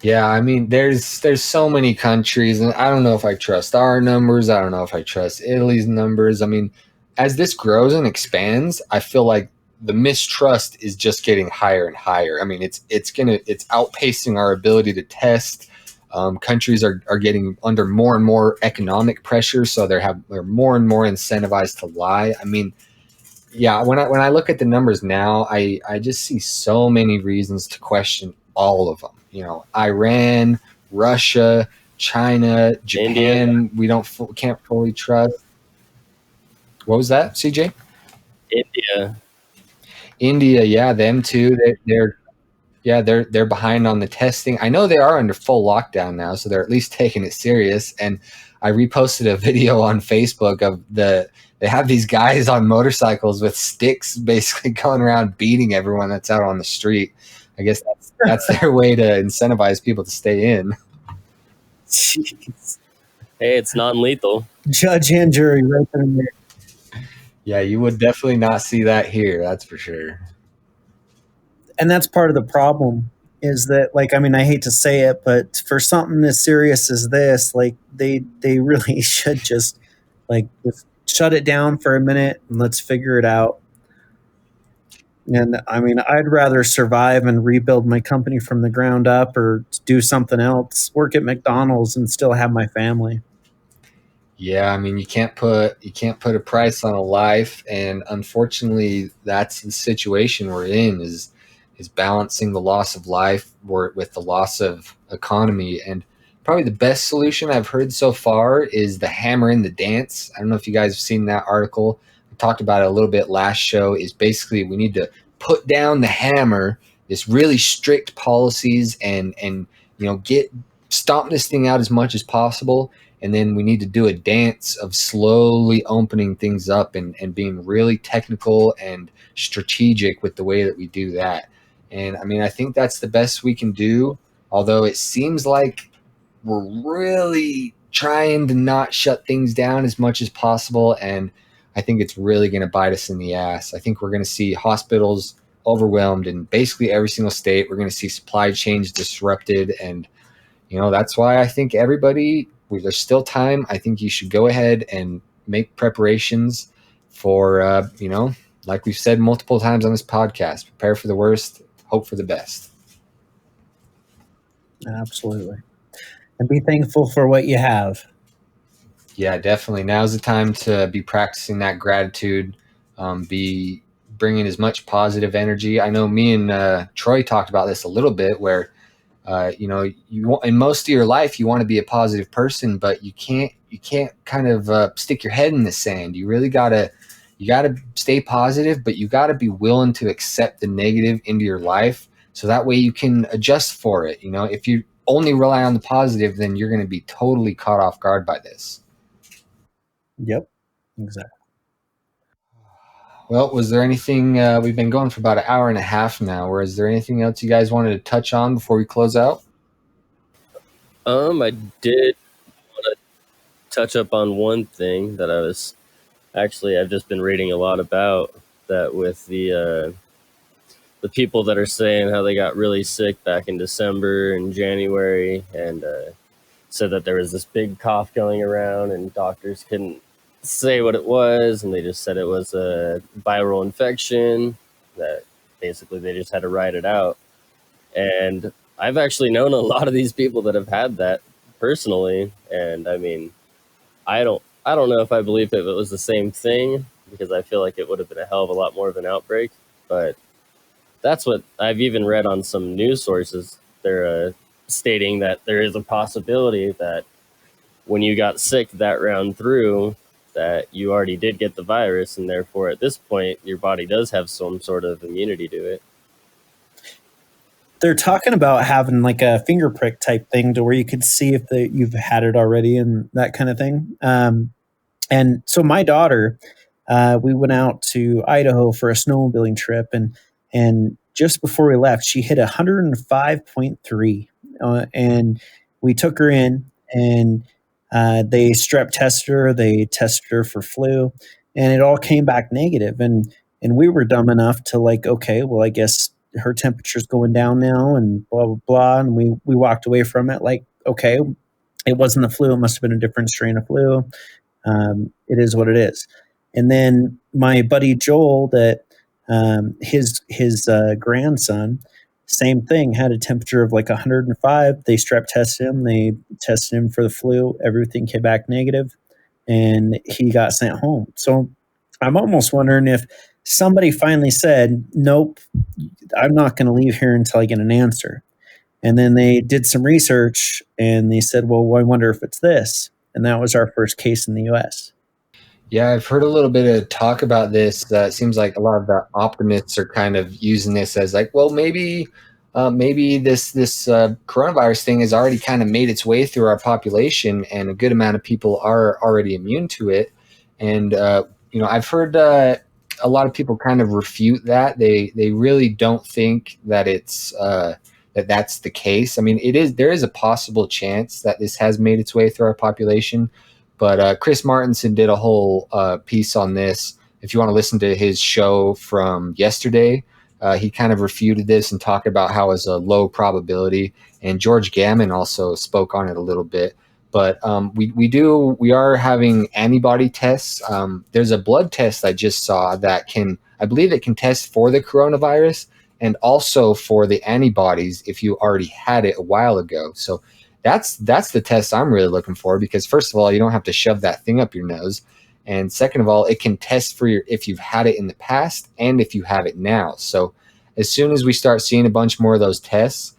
Yeah, I mean, there's so many countries, and I don't know if I trust our numbers. I don't know if I trust Italy's numbers. I mean, as this grows and expands, I feel like the mistrust is just getting higher and higher. I mean, it's outpacing our ability to test. Countries are getting under more and more economic pressure, so they're more and more incentivized to lie. I mean, yeah, when I look at the numbers now, I just see so many reasons to question all of them. Iran, Russia, China, Japan. India. We can't fully trust. What was that, CJ? India, yeah, them too. They're behind on the testing. I know they are under full lockdown now, so they're at least taking it serious. And I reposted a video on Facebook of they have these guys on motorcycles with sticks basically going around beating everyone that's out on the street. I guess that's their way to incentivize people to stay in. Jeez. Hey, it's non-lethal. Judge and jury right there. Yeah, you would definitely not see that here. That's for sure. And that's part of the problem is that, I hate to say it, but for something as serious as this, they really should just shut it down for a minute and let's figure it out. And I'd rather survive and rebuild my company from the ground up or do something else, work at McDonald's and still have my family. Yeah, I mean, you can't put a price on a life, and unfortunately, that's the situation we're in is balancing the loss of life with the loss of economy. And probably the best solution I've heard so far is the hammer in the dance. I don't know if you guys have seen that article. I talked about it a little bit last show. Is basically we need to put down the hammer, this really strict policies, and stomp this thing out as much as possible. And then we need to do a dance of slowly opening things up and being really technical and strategic with the way that we do that. And I mean, I think that's the best we can do, although it seems like we're really trying to not shut things down as much as possible. And I think it's really going to bite us in the ass. I think we're going to see hospitals overwhelmed in basically every single state. We're going to see supply chains disrupted. And, that's why I think there's still time. I think you should go ahead and make preparations for, like we've said multiple times on this podcast, prepare for the worst, hope for the best. Absolutely. And be thankful for what you have. Yeah, definitely. Now's the time to be practicing that gratitude, be bringing as much positive energy. I know me and Troy talked about this a little bit where, in most of your life, you want to be a positive person, but you can't kind of stick your head in the sand. You really gotta stay positive, but you gotta be willing to accept the negative into your life. So that way you can adjust for it. only rely on the positive, then you're going to be totally caught off guard by this. Yep, exactly. Well, was there anything, we've been going for about an hour and a half now, or is there anything else you guys wanted to touch on before we close out? I did want to touch up on one thing that I've just been reading a lot about, that with the people that are saying how they got really sick back in December and January, and said that there was this big cough going around and doctors couldn't say what it was, and they just said it was a viral infection, that basically they just had to ride it out. And I've actually known a lot of these people that have had that personally, and I mean, I don't know if I believe if it was the same thing, because I feel like it would have been a hell of a lot more of an outbreak. But that's what I've even read on some news sources. They're stating that there is a possibility that when you got sick that round through, that you already did get the virus, and therefore at this point your body does have some sort of immunity to it. They're talking about having like a finger prick type thing to where you could see if you've had it already and that kind of thing. And so my daughter, we went out to Idaho for a snowmobiling trip, and just before we left, she hit 105.3, and we took her in, and they strep tested her, they tested her for flu, and it all came back negative. And we were dumb enough to like, okay, well, I guess her temperature's going down now, and blah blah blah, and we walked away from it like, okay, it wasn't the flu, it must have been a different strain of flu. It is what it is. And then my buddy Joel, that his grandson, same thing, had a temperature of like 105. They strep tested him. They tested him for the flu. Everything came back negative, and he got sent home. So I'm almost wondering if somebody finally said, "Nope, I'm not going to leave here until I get an answer." And then they did some research and they said, well, I wonder if it's this. And that was our first case in the US. Yeah, I've heard a little bit of talk about this. It seems like a lot of the optimists are kind of using this as like, well, maybe this coronavirus thing has already kind of made its way through our population, and a good amount of people are already immune to it. And I've heard a lot of people kind of refute that. They really don't think that that's the case. I mean, there is a possible chance that this has made its way through our population. But Chris Martenson did a whole piece on this. If you want to listen to his show from yesterday, he kind of refuted this and talked about how it's a low probability. And George Gammon also spoke on it a little bit. But we are having antibody tests. There's a blood test I just saw that I believe it can test for the coronavirus and also for the antibodies if you already had it a while ago. So that's the test I'm really looking for, because first of all, you don't have to shove that thing up your nose, and second of all, it can test for if you've had it in the past and if you have it now. So as soon as we start seeing a bunch more of those tests,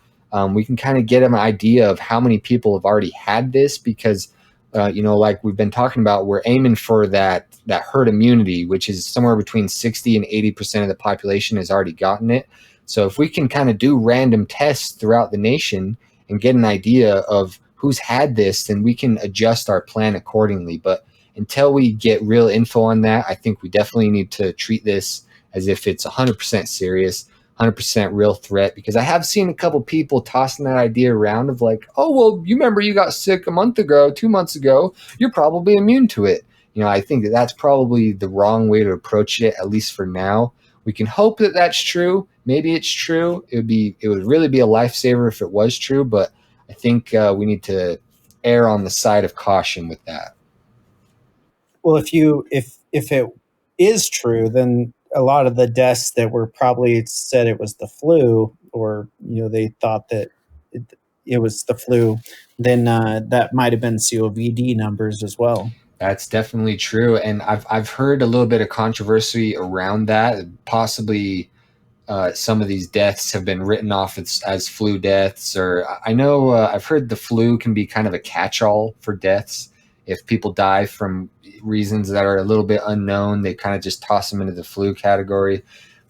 we can kind of get an idea of how many people have already had this, because like we've been talking about, we're aiming for that herd immunity, which is somewhere between 60 and 80% of the population has already gotten it. So if we can kind of do random tests throughout the nation and get an idea of who's had this, then we can adjust our plan accordingly. But until we get real info on that, I think we definitely need to treat this as if it's 100% serious, 100% real threat, because I have seen a couple people tossing that idea around of like, oh, well, you remember you got sick a month ago, 2 months ago, you're probably immune to it. I think that's probably the wrong way to approach it, at least for now. We can hope that that's true. Maybe it's true. It would really be a lifesaver if it was true, but I think we need to err on the side of caution with that. Well, if it is true, then a lot of the deaths that were probably said it was the flu, or they thought that it was the flu, then that might have been COVID numbers as well. That's definitely true, and I've heard a little bit of controversy around that. Possibly some of these deaths have been written off as flu deaths, or I know I've heard the flu can be kind of a catch-all for deaths. If people die from reasons that are a little bit unknown, they kind of just toss them into the flu category.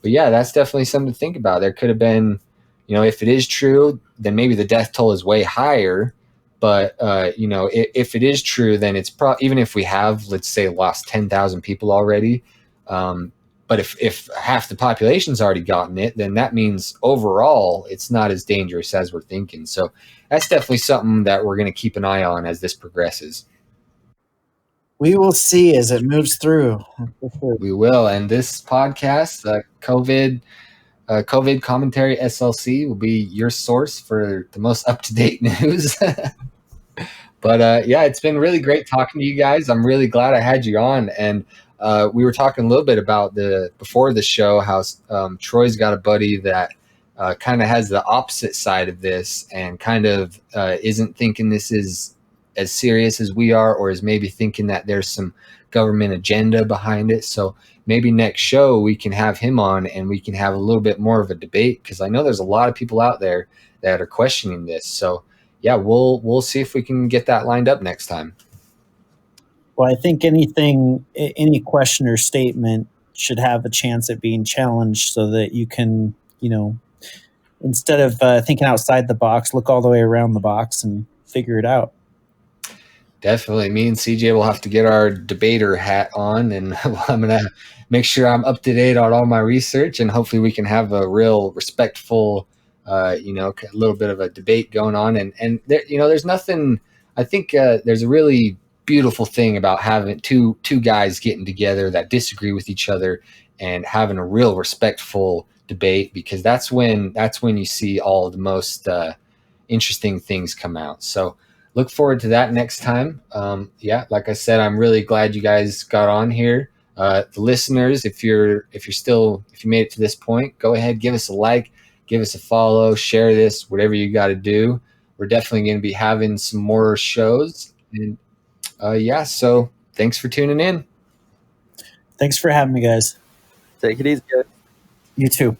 But yeah, that's definitely something to think about. There could have been if it is true, then maybe the death toll is way higher. But if it is true, then it's even if we have, let's say, lost 10,000 people already. But if half the population's already gotten it, then that means overall it's not as dangerous as we're thinking. So that's definitely something that we're going to keep an eye on as this progresses. We will see as it moves through. We will. And this podcast, COVID commentary SLC, will be your source for the most up-to-date news. But yeah, it's been really great talking to you guys. I'm really glad I had you on. And we were talking a little bit about before the show how Troy's got a buddy that kind of has the opposite side of this and kind of isn't thinking this is as serious as we are, or is maybe thinking that there's some government agenda behind it. So maybe next show we can have him on and we can have a little bit more of a debate, because I know there's a lot of people out there that are questioning this. So yeah, we'll see if we can get that lined up next time. Well, I think any question or statement should have a chance at being challenged, so that you can, instead of thinking outside the box, look all the way around the box and figure it out. Definitely. Me and CJ will have to get our debater hat on, and I'm going to make sure I'm up to date on all my research, and hopefully we can have a real respectful, a little bit of a debate going on. And there, there's nothing, I think there's a really beautiful thing about having two guys getting together that disagree with each other and having a real respectful debate, because that's when you see all the most interesting things come out. So look forward to that next time. Yeah, like I said, I'm really glad you guys got on here. The listeners, if you made it to this point, go ahead, give us a like, give us a follow, share this, whatever you got to do. We're definitely going to be having some more shows. And yeah, so thanks for tuning in. Thanks for having me, guys. Take it easy, guys. You too.